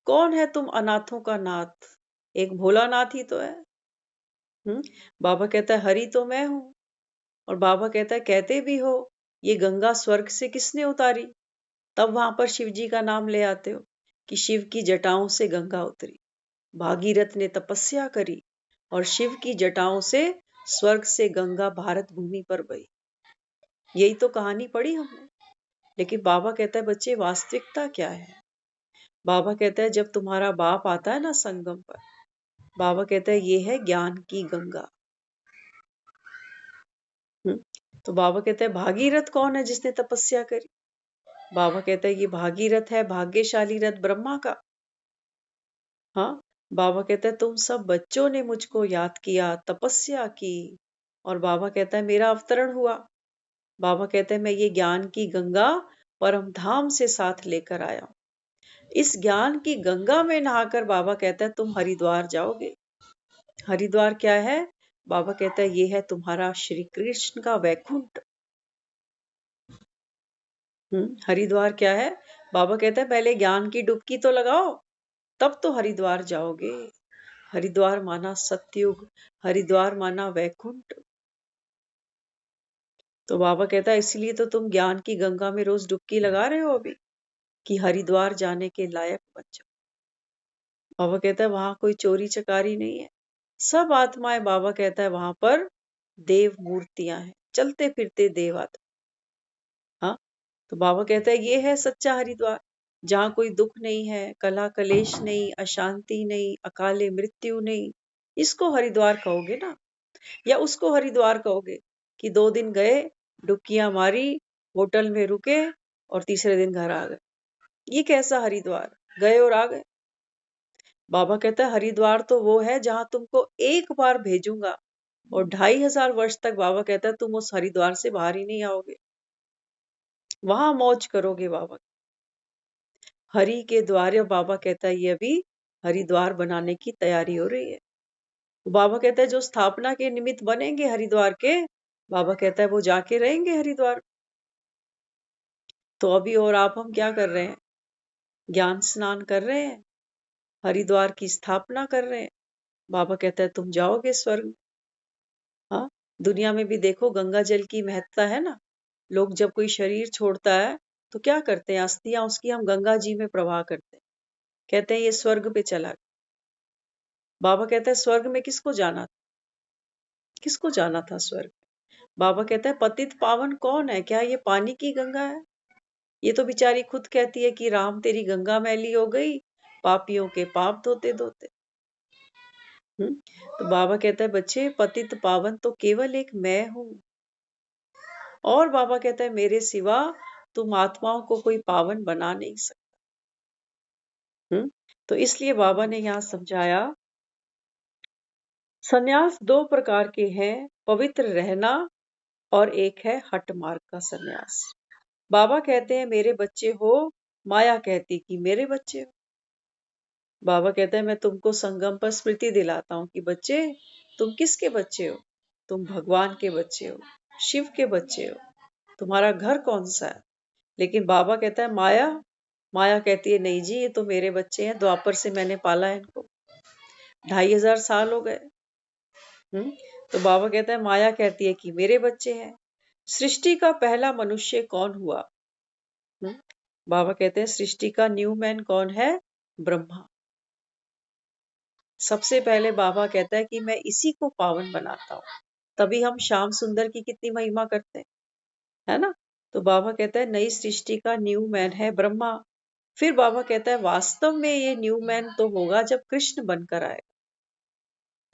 कौन है तुम अनाथों का नाथ? एक भोलानाथ ही तो है। बाबा कहता है हरि तो मैं हूं। और बाबा कहता है कहते भी हो ये गंगा स्वर्ग से किसने उतारी? तब वहां पर शिव जी का नाम ले आते हो कि शिव की जटाओं से गंगा उतरी, भागीरथ ने तपस्या करी और शिव की जटाओं से स्वर्ग से गंगा भारत भूमि पर बही। यही तो कहानी पढ़ी हमने। लेकिन बाबा कहता है बच्चे वास्तविकता क्या है? बाबा कहता है जब तुम्हारा बाप आता है ना संगम पर, बाबा कहता है ये है ज्ञान की गंगा। तो बाबा कहता है भागीरथ कौन है जिसने तपस्या करी? बाबा कहता है ये भागीरथ है भाग्यशाली रथ ब्रह्मा का। हाँ, बाबा कहता है तुम सब बच्चों ने मुझको याद किया, तपस्या की, और बाबा कहता है मेरा अवतरण हुआ। बाबा कहते हैं मैं ये ज्ञान की गंगा परम धाम से साथ लेकर आया हूं। इस ज्ञान की गंगा में नहाकर बाबा कहता है तुम हरिद्वार जाओगे। हरिद्वार क्या है? बाबा कहता है ये है तुम्हारा श्री कृष्ण का वैकुंठ। हरिद्वार क्या है? बाबा कहता है पहले ज्ञान की डुबकी तो लगाओ, तब तो हरिद्वार जाओगे। हरिद्वार माना सतयुग, हरिद्वार माना वैकुंठ। तो बाबा कहता है इसलिए तो तुम ज्ञान की गंगा में रोज डुबकी लगा रहे हो अभी, कि हरिद्वार जाने के लायक बन जाओ। बाबा कहता है वहां कोई चोरी चकारी नहीं है, सब आत्माएं, बाबा कहता है वहां पर देव मूर्तियां हैं, चलते फिरते देव आत्मा। हाँ, तो बाबा कहता है ये है सच्चा हरिद्वार, जहां कोई दुख नहीं है, कला कलेश नहीं, अशांति नहीं, अकाले मृत्यु नहीं। इसको हरिद्वार कहोगे ना। या उसको हरिद्वार कहोगे कि 2 दिन गए, डुबकियां मारी, होटल में रुके और तीसरे दिन घर आ गए? ये कैसा हरिद्वार? गए और आ गए। बाबा कहता है हरिद्वार तो वो है जहां तुमको एक बार भेजूंगा और 2500 वर्ष तक बाबा कहता है तुम उस हरिद्वार से बाहर ही नहीं आओगे, वहां मौज करोगे बाबा। हरि के द्वार बाबा कहता है ये अभी हरिद्वार बनाने की तैयारी हो रही है। बाबा कहता है जो स्थापना के निमित्त बनेंगे हरिद्वार के, बाबा कहता है वो जाके रहेंगे हरिद्वार। तो अभी और आप हम क्या कर रहे हैं? ज्ञान स्नान कर रहे हैं, हरिद्वार की स्थापना कर रहे हैं। बाबा कहता है तुम जाओगे स्वर्ग। हाँ, दुनिया में भी देखो गंगा जल की महत्ता है ना। लोग जब कोई शरीर छोड़ता है तो क्या करते हैं? अस्थियां उसकी हम गंगा जी में प्रवाह करते हैं, कहते हैं ये स्वर्ग पे चला गया। बाबा कहता है स्वर्ग में किसको जाना था? किसको जाना था स्वर्ग? बाबा कहता है पतित पावन कौन है? क्या ये पानी की गंगा है? ये तो बेचारी खुद कहती है कि राम तेरी गंगा मैली हो गई, पापियों के पाप धोते धोते। तो बाबा कहता है बच्चे पतित पावन तो केवल एक मैं हूं, और बाबा कहता है मेरे सिवा तुम आत्माओं को कोई पावन बना नहीं सकता। तो इसलिए बाबा ने यहां समझाया सन्यास 2 प्रकार के हैं, पवित्र रहना और एक है हठ मार्ग का सन्यास। बाबा कहते हैं मेरे बच्चे हो, माया कहती कि मेरे बच्चे हो। बाबा कहते हैं मैं तुमको संगम पर स्मृति दिलाता हूं कि बच्चे तुम किसके बच्चे हो? तुम भगवान के बच्चे हो, शिव के बच्चे हो। तुम्हारा घर कौन सा है? लेकिन बाबा कहता है माया, माया कहती है नहीं जी ये तो मेरे बच्चे हैं, द्वापर से मैंने पाला है इनको, 2500 साल हो गए। तो बाबा कहता है माया कहती है कि मेरे बच्चे हैं। सृष्टि का पहला मनुष्य कौन हुआ? बाबा कहते हैं सृष्टि का न्यू मैन कौन है? ब्रह्मा। सबसे पहले बाबा कहता है कि मैं इसी को पावन बनाता हूं, तभी हम श्याम सुंदर की कितनी महिमा करते हैं, है ना। तो बाबा कहता है नई सृष्टि का न्यू मैन है ब्रह्मा। फिर बाबा कहता है वास्तव में ये न्यू मैन तो होगा जब कृष्ण बनकर आएगा।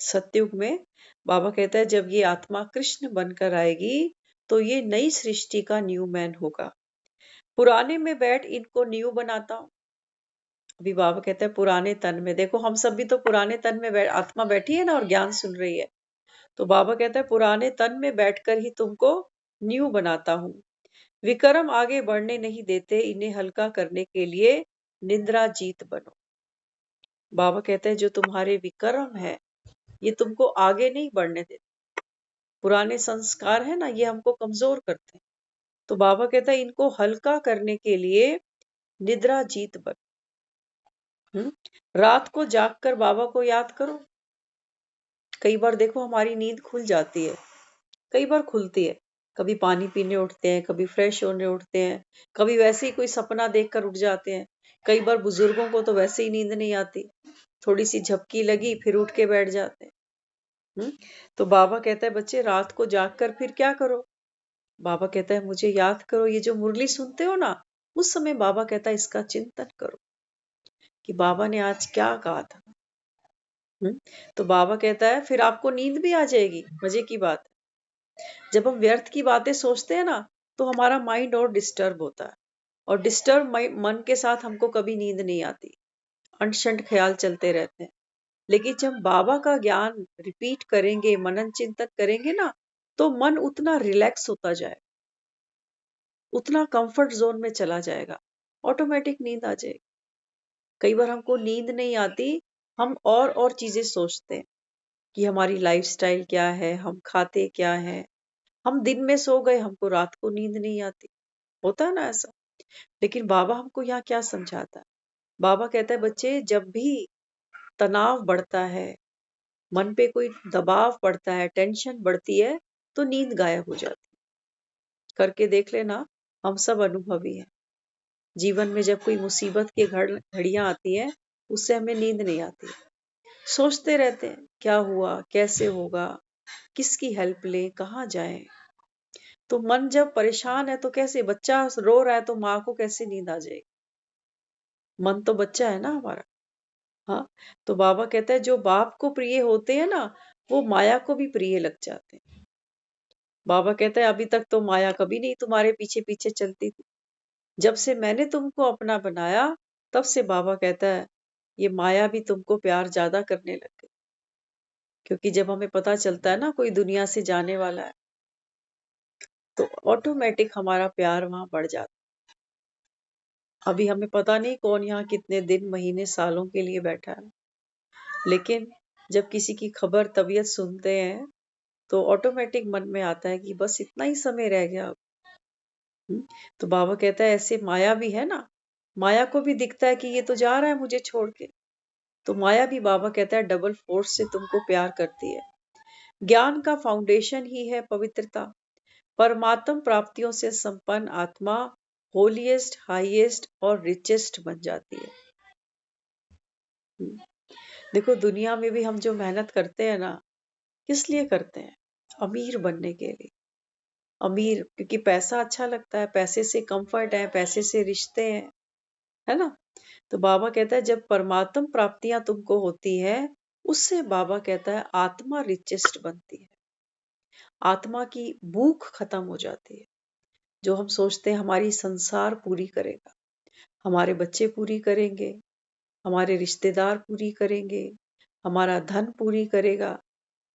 सतयुग में बाबा कहता है जब ये आत्मा कृष्ण बनकर आएगी तो ये नई सृष्टि का न्यू मैन होगा। पुराने में बैठ इनको न्यू बनाता हूं। अभी बाबा कहता है पुराने तन में, देखो हम सब भी तो पुराने तन में आत्मा बैठी है ना और ज्ञान सुन रही है। तो बाबा कहता है पुराने तन में बैठकर ही तुमको न्यू बनाता हूं। विक्रम आगे बढ़ने नहीं देते, इन्हें हल्का करने के लिए निद्रा जीत बनो। बाबा कहते हैं जो तुम्हारे विक्रम है ये तुमको आगे नहीं बढ़ने देते। पुराने संस्कार है ना ये हमको कमजोर करते हैं। तो बाबा कहता है इनको हल्का करने के लिए निद्रा जीत बनो। रात को जागकर बाबा को याद करो। कई बार देखो हमारी नींद खुल जाती है, कई बार खुलती है, कभी पानी पीने उठते हैं, कभी फ्रेश होने उठते हैं, कभी वैसे ही कोई सपना देखकर उठ जाते हैं। कई बार बुजुर्गों को तो वैसे ही नींद नहीं आती, थोड़ी सी झपकी लगी फिर उठ के बैठ जाते हैं। तो बाबा कहता है बच्चे रात को जागकर फिर क्या करो? बाबा कहता है मुझे याद करो। ये जो मुरली सुनते हो ना, उस समय बाबा कहता है इसका चिंतन करो कि बाबा ने आज क्या कहा था। तो बाबा कहता है फिर आपको नींद भी आ जाएगी। मजे की बात है, जब हम व्यर्थ की बातें सोचते हैं ना तो हमारा माइंड और डिस्टर्ब होता है, और डिस्टर्ब मन के साथ हमको कभी नींद नहीं आती, अंट ख्याल चलते रहते हैं। लेकिन जब बाबा का ज्ञान रिपीट करेंगे, मनन चिंतन करेंगे ना, तो मन उतना रिलैक्स होता जाए, उतना कंफर्ट जोन में चला जाएगा, ऑटोमेटिक नींद आ जाएगी। कई बार हमको नींद नहीं आती, हम और चीजें सोचते हैं कि हमारी लाइफस्टाइल क्या है, हम खाते क्या है। हम दिन में सो गए, हमको रात को नींद नहीं आती, होता है ना ऐसा। लेकिन बाबा हमको यहाँ क्या समझाता है? बाबा कहता है बच्चे जब भी तनाव बढ़ता है, मन पे कोई दबाव पड़ता है, टेंशन बढ़ती है, तो नींद गायब हो जाती है। करके देख लेना, हम सब अनुभवी हैं। जीवन में जब कोई मुसीबत की घड़ियां आती हैं, उससे हमें नींद नहीं आती, सोचते रहते हैं क्या हुआ, कैसे होगा, किसकी हेल्प लें, कहाँ जाएं। तो मन जब परेशान है तो कैसे, बच्चा रो रहा है तो माँ को कैसे नींद आ जाएगी? मन तो बच्चा है ना हमारा। हाँ, तो बाबा कहता है जो बाप को प्रिय होते हैं ना, वो माया को भी प्रिय लग जाते हैं। बाबा कहता है अभी तक तो माया कभी नहीं तुम्हारे पीछे पीछे चलती थी, जब से मैंने तुमको अपना बनाया तब से बाबा कहता है ये माया भी तुमको प्यार ज्यादा करने लग गई। क्योंकि जब हमें पता चलता है ना कोई दुनिया से जाने वाला है, तो ऑटोमेटिक हमारा प्यार वहां बढ़ जाता है। अभी हमें पता नहीं कौन यहाँ कितने दिन महीने सालों के लिए बैठा है, लेकिन जब किसी की खबर तबीयत सुनते हैं तो ऑटोमेटिक मन में आता है कि बस इतना ही समय रह गया अब। तो बाबा कहता है ऐसे माया भी है ना, माया को भी दिखता है कि ये तो जा रहा है मुझे छोड़ के, तो माया भी बाबा कहता है डबल फोर्स से तुमको प्यार करती है। ज्ञान का फाउंडेशन ही है पवित्रता। परमात्म प्राप्तियों से संपन्न आत्मा होलीएस्ट, हाईएस्ट और रिचेस्ट बन जाती है। देखो दुनिया में भी हम जो मेहनत करते हैं ना, किस लिए करते हैं? अमीर बनने के लिए। अमीर क्योंकि पैसा अच्छा लगता है, पैसे से कंफर्ट है, पैसे से रिश्ते हैं, है ना? तो बाबा कहता है जब परमात्म प्राप्तियां तुमको होती है, उससे बाबा कहता है आत्मा रिचेस्ट बनती है। आत्मा की भूख खत्म हो जाती है। जो हम सोचते हैं हमारी संसार पूरी करेगा, हमारे बच्चे पूरी करेंगे, हमारे रिश्तेदार पूरी करेंगे, हमारा धन पूरी करेगा,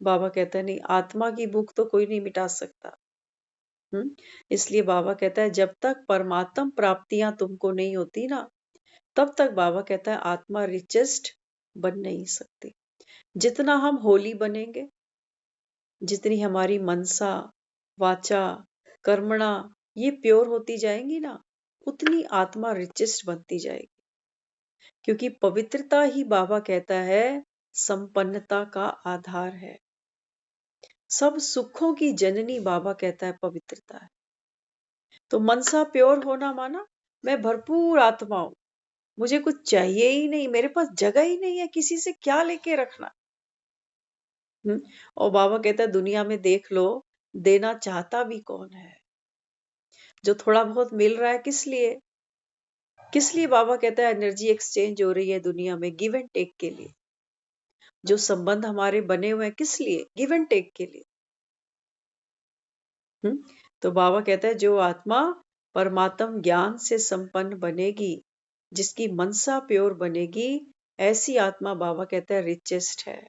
बाबा कहता है नहीं, आत्मा की भूख तो कोई नहीं मिटा सकता। इसलिए बाबा कहता है जब तक परमात्म प्राप्तियां तुमको नहीं होती ना, तब तक बाबा कहता है आत्मा रिचेस्ट बन नहीं सकती। जितना हम होली बनेंगे, जितनी हमारी मनसा, वाचा, कर्मणा ये प्योर होती जाएंगी ना, उतनी आत्मा रिचेस्ट बनती जाएगी। क्योंकि पवित्रता ही बाबा कहता है संपन्नता का आधार है। सब सुखों की जननी बाबा कहता है पवित्रता है। तो मनसा प्योर होना माना मैं भरपूर आत्मा हूं, मुझे कुछ चाहिए ही नहीं, मेरे पास जगह ही नहीं है, किसी से क्या लेके रखना। और बाबा कहता है दुनिया में देख लो, देना चाहता भी कौन है? जो थोड़ा बहुत मिल रहा है किस लिए बाबा कहता है एनर्जी एक्सचेंज हो रही है दुनिया में? गिव एंड टेक के लिए। जो संबंध हमारे बने हुए हैं किस लिए? गिव एंड टेक के लिए। तो बाबा कहता है जो आत्मा परमात्म ज्ञान से संपन्न बनेगी, जिसकी मनसा प्योर बनेगी, ऐसी आत्मा बाबा कहता है रिचेस्ट है।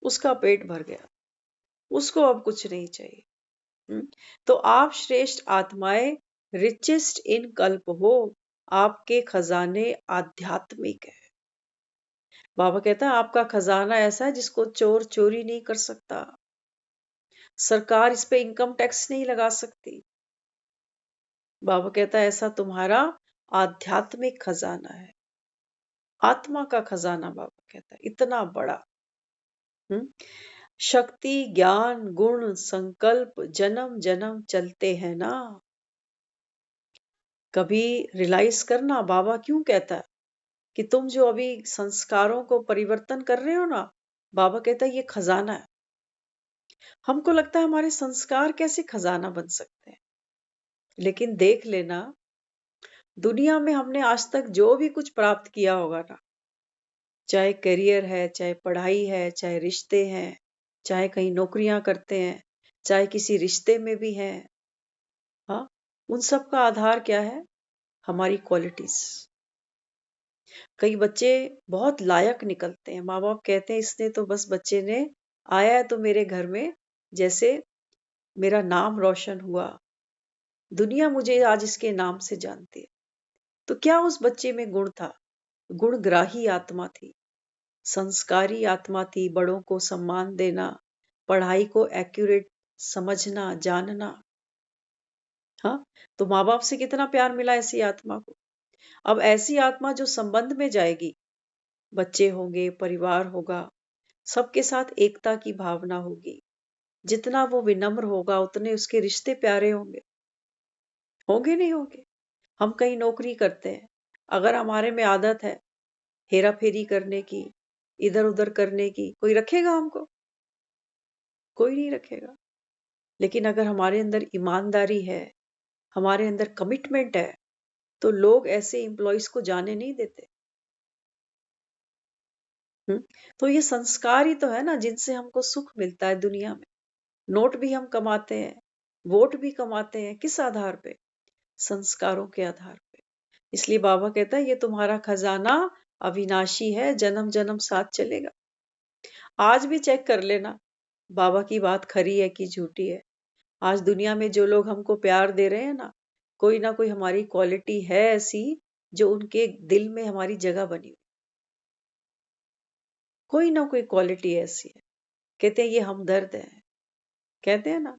उसका पेट भर गया, उसको अब कुछ नहीं चाहिए। तो आप श्रेष्ठ आत्माएं रिचेस्ट इन कल्प हो, आपके खजाने आध्यात्मिक है। बाबा कहता है आपका खजाना ऐसा है जिसको चोर चोरी नहीं कर सकता, सरकार इस पे इनकम टैक्स नहीं लगा सकती। बाबा कहता है ऐसा तुम्हारा आध्यात्मिक खजाना है, आत्मा का खजाना। बाबा कहता है इतना बड़ा। शक्ति, ज्ञान, गुण, संकल्प जन्म जन्म चलते हैं ना। कभी रियलाइज करना बाबा क्यों कहता है कि तुम जो अभी संस्कारों को परिवर्तन कर रहे हो ना, बाबा कहता है ये खजाना है। हमको लगता है हमारे संस्कार कैसे खजाना बन सकते हैं, लेकिन देख लेना दुनिया में हमने आज तक जो भी कुछ प्राप्त किया होगा ना, चाहे करियर है, चाहे पढ़ाई है, चाहे रिश्ते हैं, चाहे कहीं नौकरियां करते हैं, चाहे किसी रिश्ते में भी हैं, हाँ, उन सब का आधार क्या है? हमारी क्वालिटीज। कई बच्चे बहुत लायक निकलते हैं, माँ बाप कहते हैं इसने तो बस बच्चे ने आया है तो मेरे घर में जैसे मेरा नाम रोशन हुआ, दुनिया मुझे आज इसके नाम से जानती है। तो क्या उस बच्चे में गुण था? गुणग्राही आत्मा थी, संस्कारी आत्मा थी, बड़ों को सम्मान देना, पढ़ाई को एक्यूरेट समझना, जानना। हाँ, तो माँ बाप से कितना प्यार मिला ऐसी आत्मा को। अब ऐसी आत्मा जो संबंध में जाएगी, बच्चे होंगे, परिवार होगा, सबके साथ एकता की भावना होगी। जितना वो विनम्र होगा उतने उसके रिश्ते प्यारे होंगे। होंगे नहीं होंगे? हम कहीं नौकरी करते हैं, अगर हमारे में आदत है हेरा फेरी करने की, इधर उधर करने की, कोई रखेगा हमको? कोई नहीं रखेगा। लेकिन अगर हमारे अंदर ईमानदारी है, हमारे अंदर कमिटमेंट है, तो लोग ऐसे एम्प्लॉइज को जाने नहीं देते। तो ये संस्कार ही तो है ना जिनसे हमको सुख मिलता है दुनिया में। नोट भी हम कमाते हैं, वोट भी कमाते हैं, किस आधार पे? संस्कारों के आधार पे। इसलिए बाबा कहता है ये तुम्हारा खजाना अविनाशी है, जन्म जन्म साथ चलेगा। आज भी चेक कर लेना बाबा की बात खरी है कि झूठी है। आज दुनिया में जो लोग हमको प्यार दे रहे हैं ना कोई हमारी क्वालिटी है ऐसी जो उनके दिल में हमारी जगह बनी हुई। कोई ना कोई क्वालिटी ऐसी है। कहते हैं ये हमदर्द है। कहते हैं ना,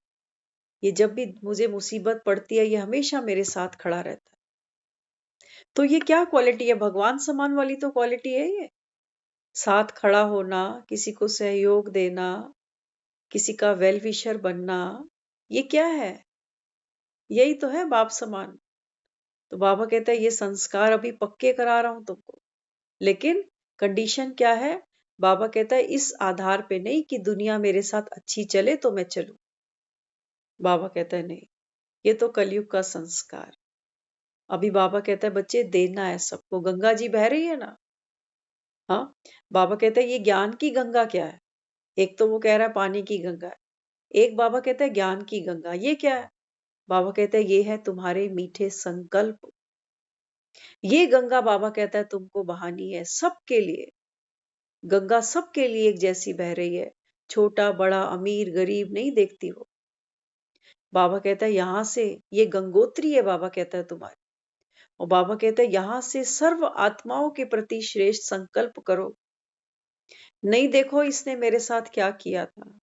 ये जब भी मुझे मुसीबत पड़ती है ये हमेशा मेरे साथ खड़ा रहता है। तो ये क्या क्वालिटी है? भगवान समान वाली तो क्वालिटी है ये। साथ खड़ा होना, किसी को सहयोग देना, किसी का वेल विशर बनना, ये क्या है? यही तो है बाप समान। तो बाबा कहता है ये संस्कार अभी पक्के करा रहा हूं तुमको, लेकिन कंडीशन क्या है? बाबा कहता है इस आधार पे नहीं कि दुनिया मेरे साथ अच्छी चले तो मैं चलूं। बाबा कहता है नहीं, ये तो कलयुग का संस्कार। अभी बाबा कहता है बच्चे देना है सबको। गंगा जी बह रही है ना, हाँ। बाबा कहता है ये ज्ञान की गंगा क्या है? एक तो वो कह रहा है पानी की गंगा है, एक बाबा कहता है ज्ञान की गंगा। ये क्या है? बाबा कहता है ये है तुम्हारे मीठे संकल्प। ये गंगा बाबा कहता है तुमको बहानी है सबके लिए। गंगा सबके लिए एक जैसी बह रही है, छोटा बड़ा अमीर गरीब नहीं देखती वो। बाबा कहता है यहां से, ये गंगोत्री है बाबा कहता है तुम्हारी। और बाबा कहता है यहां से सर्व आत्माओं के प्रति श्रेष्ठ संकल्प करो। नहीं देखो इसने मेरे साथ क्या किया था,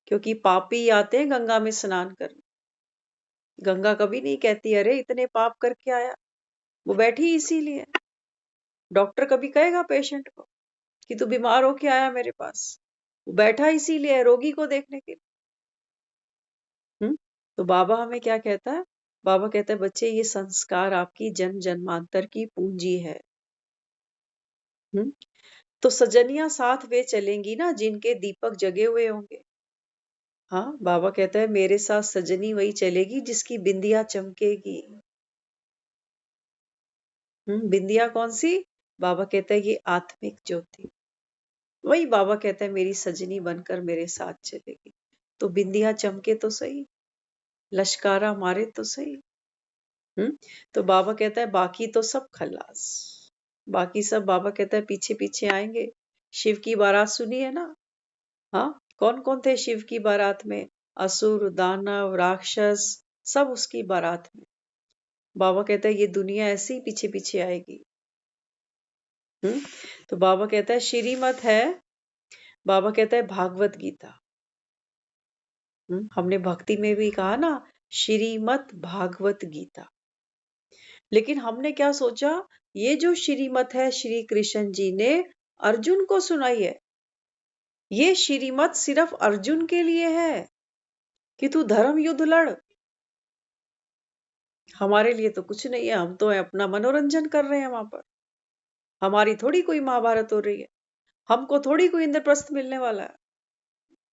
क्योंकि पापी आते हैं गंगा में स्नान करने। गंगा कभी नहीं कहती अरे इतने पाप करके आया। वो बैठी इसीलिए। डॉक्टर कभी कहेगा पेशेंट को कि तू बीमार होके आया मेरे पास? वो बैठा इसीलिए है, रोगी को देखने के लिए। तो बाबा हमें क्या कहता है? बाबा कहता है बच्चे ये संस्कार आपकी जन्म जन्मांतर की पूंजी है। तो सजनियां साथ वे चलेंगी ना जिनके दीपक जगे हुए होंगे। हाँ, बाबा कहता है मेरे साथ सजनी वही चलेगी जिसकी बिंदिया चमकेगी। बिंदिया कौन सी? बाबा कहता है ये आत्मिक ज्योति। वही बाबा कहता है मेरी सजनी बनकर मेरे साथ चलेगी। तो बिंदिया चमके तो सही, लश्कारा मारे तो सही। तो बाबा कहता है बाकी तो सब खल्लास। बाकी सब बाबा कहता है पीछे पीछे आएंगे। शिव की बारात सुनी है ना? हाँ, कौन कौन थे शिव की बारात में? असुर, दानव, राक्षस, सब उसकी बारात में। बाबा कहता है ये दुनिया ऐसे ही पीछे पीछे आएगी। तो बाबा कहता है श्रीमत है। बाबा कहता है भागवत गीता। हमने भक्ति में भी कहा ना, श्रीमत भागवत गीता। लेकिन हमने क्या सोचा, ये जो श्रीमत है श्री कृष्ण जी ने अर्जुन को सुनाई है। ये श्रीमत सिर्फ अर्जुन के लिए है कि तू धर्म युद्ध लड़। हमारे लिए तो कुछ नहीं है, हम तो अपना मनोरंजन कर रहे हैं वहां पर। हमारी थोड़ी कोई महाभारत हो रही है, हमको थोड़ी कोई इंद्रप्रस्थ मिलने वाला है,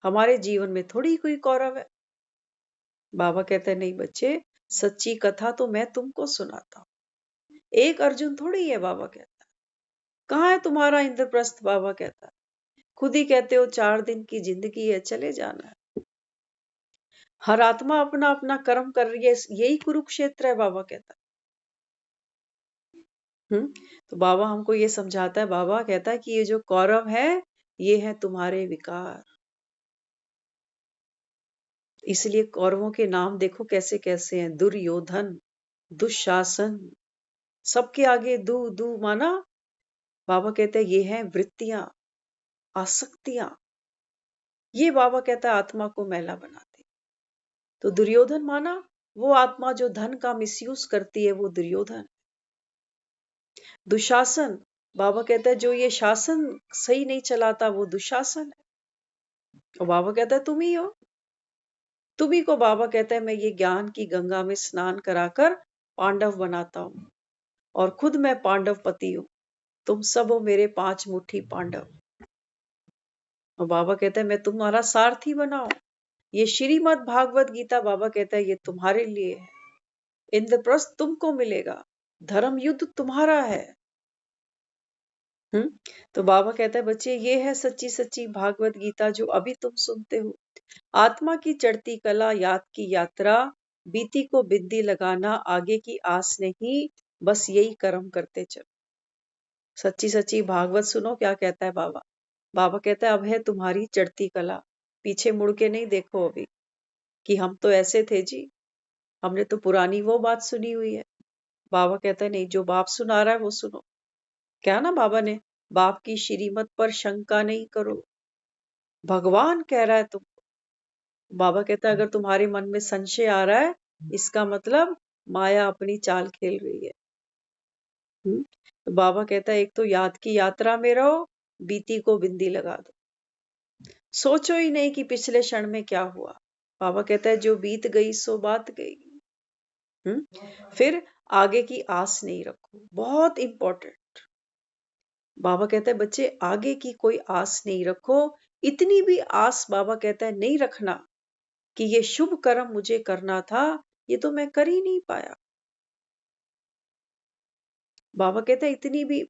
हमारे जीवन में थोड़ी कोई कौरव है। बाबा कहते हैं नहीं बच्चे, सच्ची कथा तो मैं तुमको सुनाता हूं। एक अर्जुन थोड़ी है। बाबा कहता है कहाँ है तुम्हारा इंद्रप्रस्थ? बाबा कहता है खुद ही कहते हो 4 दिन की जिंदगी है, चले जाना है। हर आत्मा अपना अपना कर्म कर रही है, यही कुरुक्षेत्र है। बाबा कहता है। तो बाबा हमको ये समझाता है। बाबा कहता है कि ये जो कौरव है ये है तुम्हारे विकार। इसलिए कौरवों के नाम देखो कैसे कैसे हैं। दुर्योधन, दुशासन, सबके आगे दू दू माना। बाबा कहते हैं ये हैं वृत्तियां, आसक्तियां। ये बाबा कहता है आत्मा को मैला बनाती। तो दुर्योधन माना वो आत्मा जो धन का मिसयूज करती है, वो दुर्योधन। दुशासन, बाबा कहता है जो ये शासन सही नहीं चलाता, वो दुशासन है। और बाबा कहता है तुम ही हो। तुम्ही को बाबा कहता है मैं ये ज्ञान की गंगा में स्नान कराकर पांडव बनाता हूं, और खुद मैं पांडव पति हूं। तुम सब हो मेरे 5 मुट्ठी पांडव। और बाबा कहता है मैं तुम्हारा सारथी बनाऊं। ये श्रीमद् भागवत गीता बाबा कहता है ये तुम्हारे लिए है। इंद्रप्रस्थ तुमको मिलेगा, धर्म युद्ध तुम्हारा है। तो बाबा कहता है बच्चे ये है सच्ची सच्ची भागवत गीता जो अभी तुम सुनते हो। आत्मा की चढ़ती कला, याद की यात्रा, बीती को बिंदी लगाना, आगे की आस नहीं, बस यही कर्म करते चलो। सच्ची सच्ची भागवत सुनो क्या कहता है बाबा। बाबा कहता है अब है तुम्हारी चढ़ती कला, पीछे मुड़ के नहीं देखो अभी कि हम तो ऐसे थे जी, हमने तो पुरानी वो बात सुनी हुई है। बाबा कहता है नहीं, जो बाप सुना रहा है वो सुनो। क्या ना बाबा ने, बाप की श्रीमत पर शंका नहीं करो, भगवान कह रहा है तुम। बाबा कहता है अगर तुम्हारे मन में संशय आ रहा है, इसका मतलब माया अपनी चाल खेल रही है। तो बाबा कहता है एक तो याद की यात्रा में रहो, बीती को बिंदी लगा दो, सोचो ही नहीं कि पिछले क्षण में क्या हुआ। बाबा कहता है जो बीत गई सो बात गई। फिर आगे की आस नहीं रखो, बहुत इंपॉर्टेंट। बाबा कहता है बच्चे आगे की कोई आस नहीं रखो, इतनी भी आस बाबा कहता है नहीं रखना कि ये शुभ कर्म मुझे करना था, ये तो मैं कर ही नहीं पाया। बाबा कहता है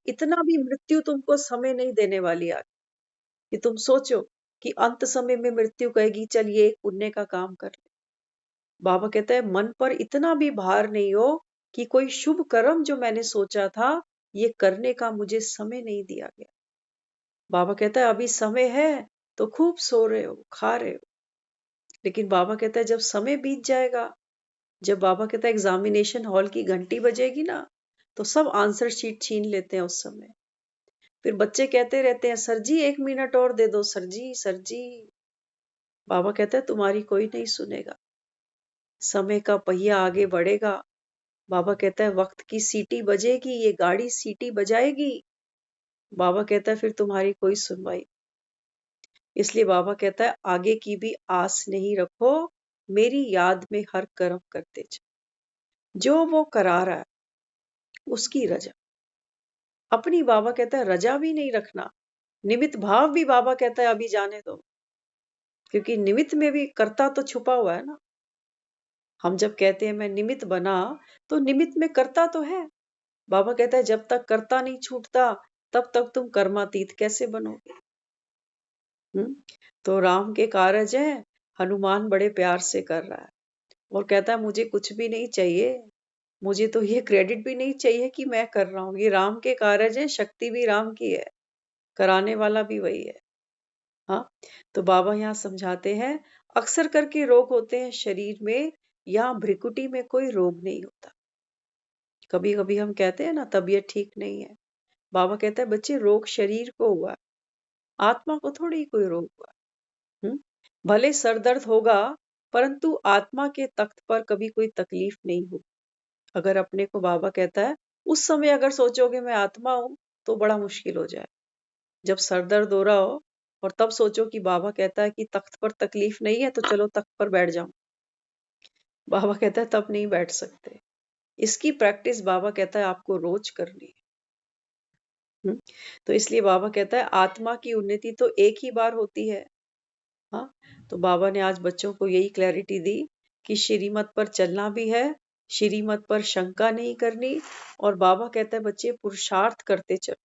इतना भी मृत्यु तुमको समय नहीं देने वाली आज कि तुम सोचो कि अंत समय में मृत्यु कहेगी चल ये एक पुण्य का काम कर ले। बाबा कहता है मन पर इतना भी भार नहीं हो कि कोई शुभ कर्म जो मैंने सोचा था ये करने का मुझे समय नहीं दिया गया। बाबा कहता है अभी समय है तो खूब सो रहे हो, खा रहे हो, लेकिन बाबा कहता है जब समय बीत जाएगा, जब बाबा कहता है एग्जामिनेशन हॉल की घंटी बजेगी ना, तो सब आंसर शीट छीन लेते हैं उस समय। फिर बच्चे कहते रहते हैं सर जी 1 मिनट और दे दो, सर जी सर जी। बाबा कहता है तुम्हारी कोई नहीं सुनेगा, समय का पहिया आगे बढ़ेगा। बाबा कहता है वक्त की सीटी बजेगी, ये गाड़ी सीटी बजाएगी। बाबा कहता है फिर तुम्हारी कोई सुनवाई। इसलिए बाबा कहता है आगे की भी आस नहीं रखो, मेरी याद में हर कर्म करते जाओ, जो वो करा रहा है उसकी रजा। अपनी बाबा कहता है रजा भी नहीं रखना, निमित्त भाव भी बाबा कहता है अभी जाने दो, क्योंकि निमित्त में भी कर्ता तो छुपा हुआ है ना। हम जब कहते हैं मैं निमित्त बना, तो निमित्त में कर्ता तो है। बाबा कहता है जब तक कर्ता नहीं छूटता तब तक तुम कर्मातीत कैसे बनोगे। तो राम के कारज है, हनुमान बड़े प्यार से कर रहा है और कहता है मुझे कुछ भी नहीं चाहिए, मुझे तो ये क्रेडिट भी नहीं चाहिए कि मैं कर रहा हूं, ये राम के कारज है, शक्ति भी राम की है, कराने वाला भी वही है। हाँ, तो बाबा यहाँ समझाते हैं अक्सर करके रोग होते हैं शरीर में, या भ्रिकुटी में कोई रोग नहीं होता। कभी कभी हम कहते हैं ना तबीयत ठीक नहीं है, बाबा कहता है बच्चे रोग शरीर को हुआ, आत्मा को थोड़ी ही कोई रोग हुआ। भले सर दर्द होगा, परंतु आत्मा के तख्त पर कभी कोई तकलीफ नहीं होगी। अगर अपने को बाबा कहता है उस समय अगर सोचोगे मैं आत्मा हूं तो बड़ा मुश्किल हो जाए। जब सर दर्द हो रहा हो और तब सोचो कि बाबा कहता है कि तख्त पर तकलीफ नहीं है तो चलो तख्त पर बैठ जाओ, बाबा कहता है तब नहीं बैठ सकते। इसकी प्रैक्टिस बाबा कहता है आपको रोज करनी है। तो इसलिए बाबा कहता है आत्मा की उन्नति तो एक ही बार होती है। हाँ, तो बाबा ने आज बच्चों को यही क्लैरिटी दी कि श्रीमत पर चलना भी है, श्रीमत पर शंका नहीं करनी, और बाबा कहता है बच्चे पुरुषार्थ करते चलो।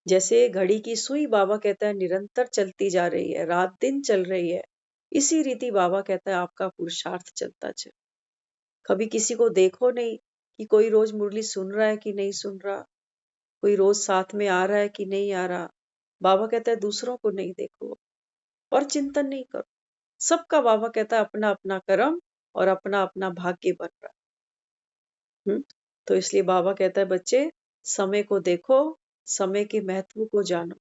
जैसे घड़ी की सुई बाबा कहता है निरंतर चलती जा रही है, रात दिन चल रही है, इसी रीति बाबा कहता है आपका पुरुषार्थ चलता चलो। कभी किसी को देखो नहीं कि कोई रोज मुरली सुन रहा है कि नहीं सुन रहा, कोई रोज साथ में आ रहा है कि नहीं आ रहा। बाबा कहता है दूसरों को नहीं देखो और चिंतन नहीं करो, सबका बाबा कहता है अपना अपना कर्म और अपना अपना भाग्य बन रहा है। तो इसलिए बाबा कहता है बच्चे समय को देखो, समय के महत्व को जानो।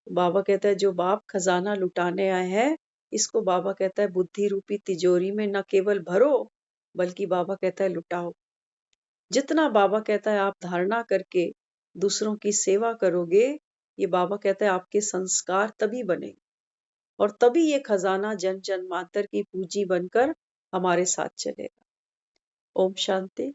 बाबा कहता है जो बाप खजाना लुटाने आए हैं, इसको बाबा कहता है बुद्धि रूपी तिजोरी में न केवल भरो बल्कि बाबा कहता है लुटाओ। जितना बाबा कहता है आप धारणा करके दूसरों की सेवा करोगे, ये बाबा कहता है आपके संस्कार तभी बनेंगे और तभी ये खजाना जन जन्मांतर की पूंजी बनकर हमारे साथ चलेगा। ओम शांति।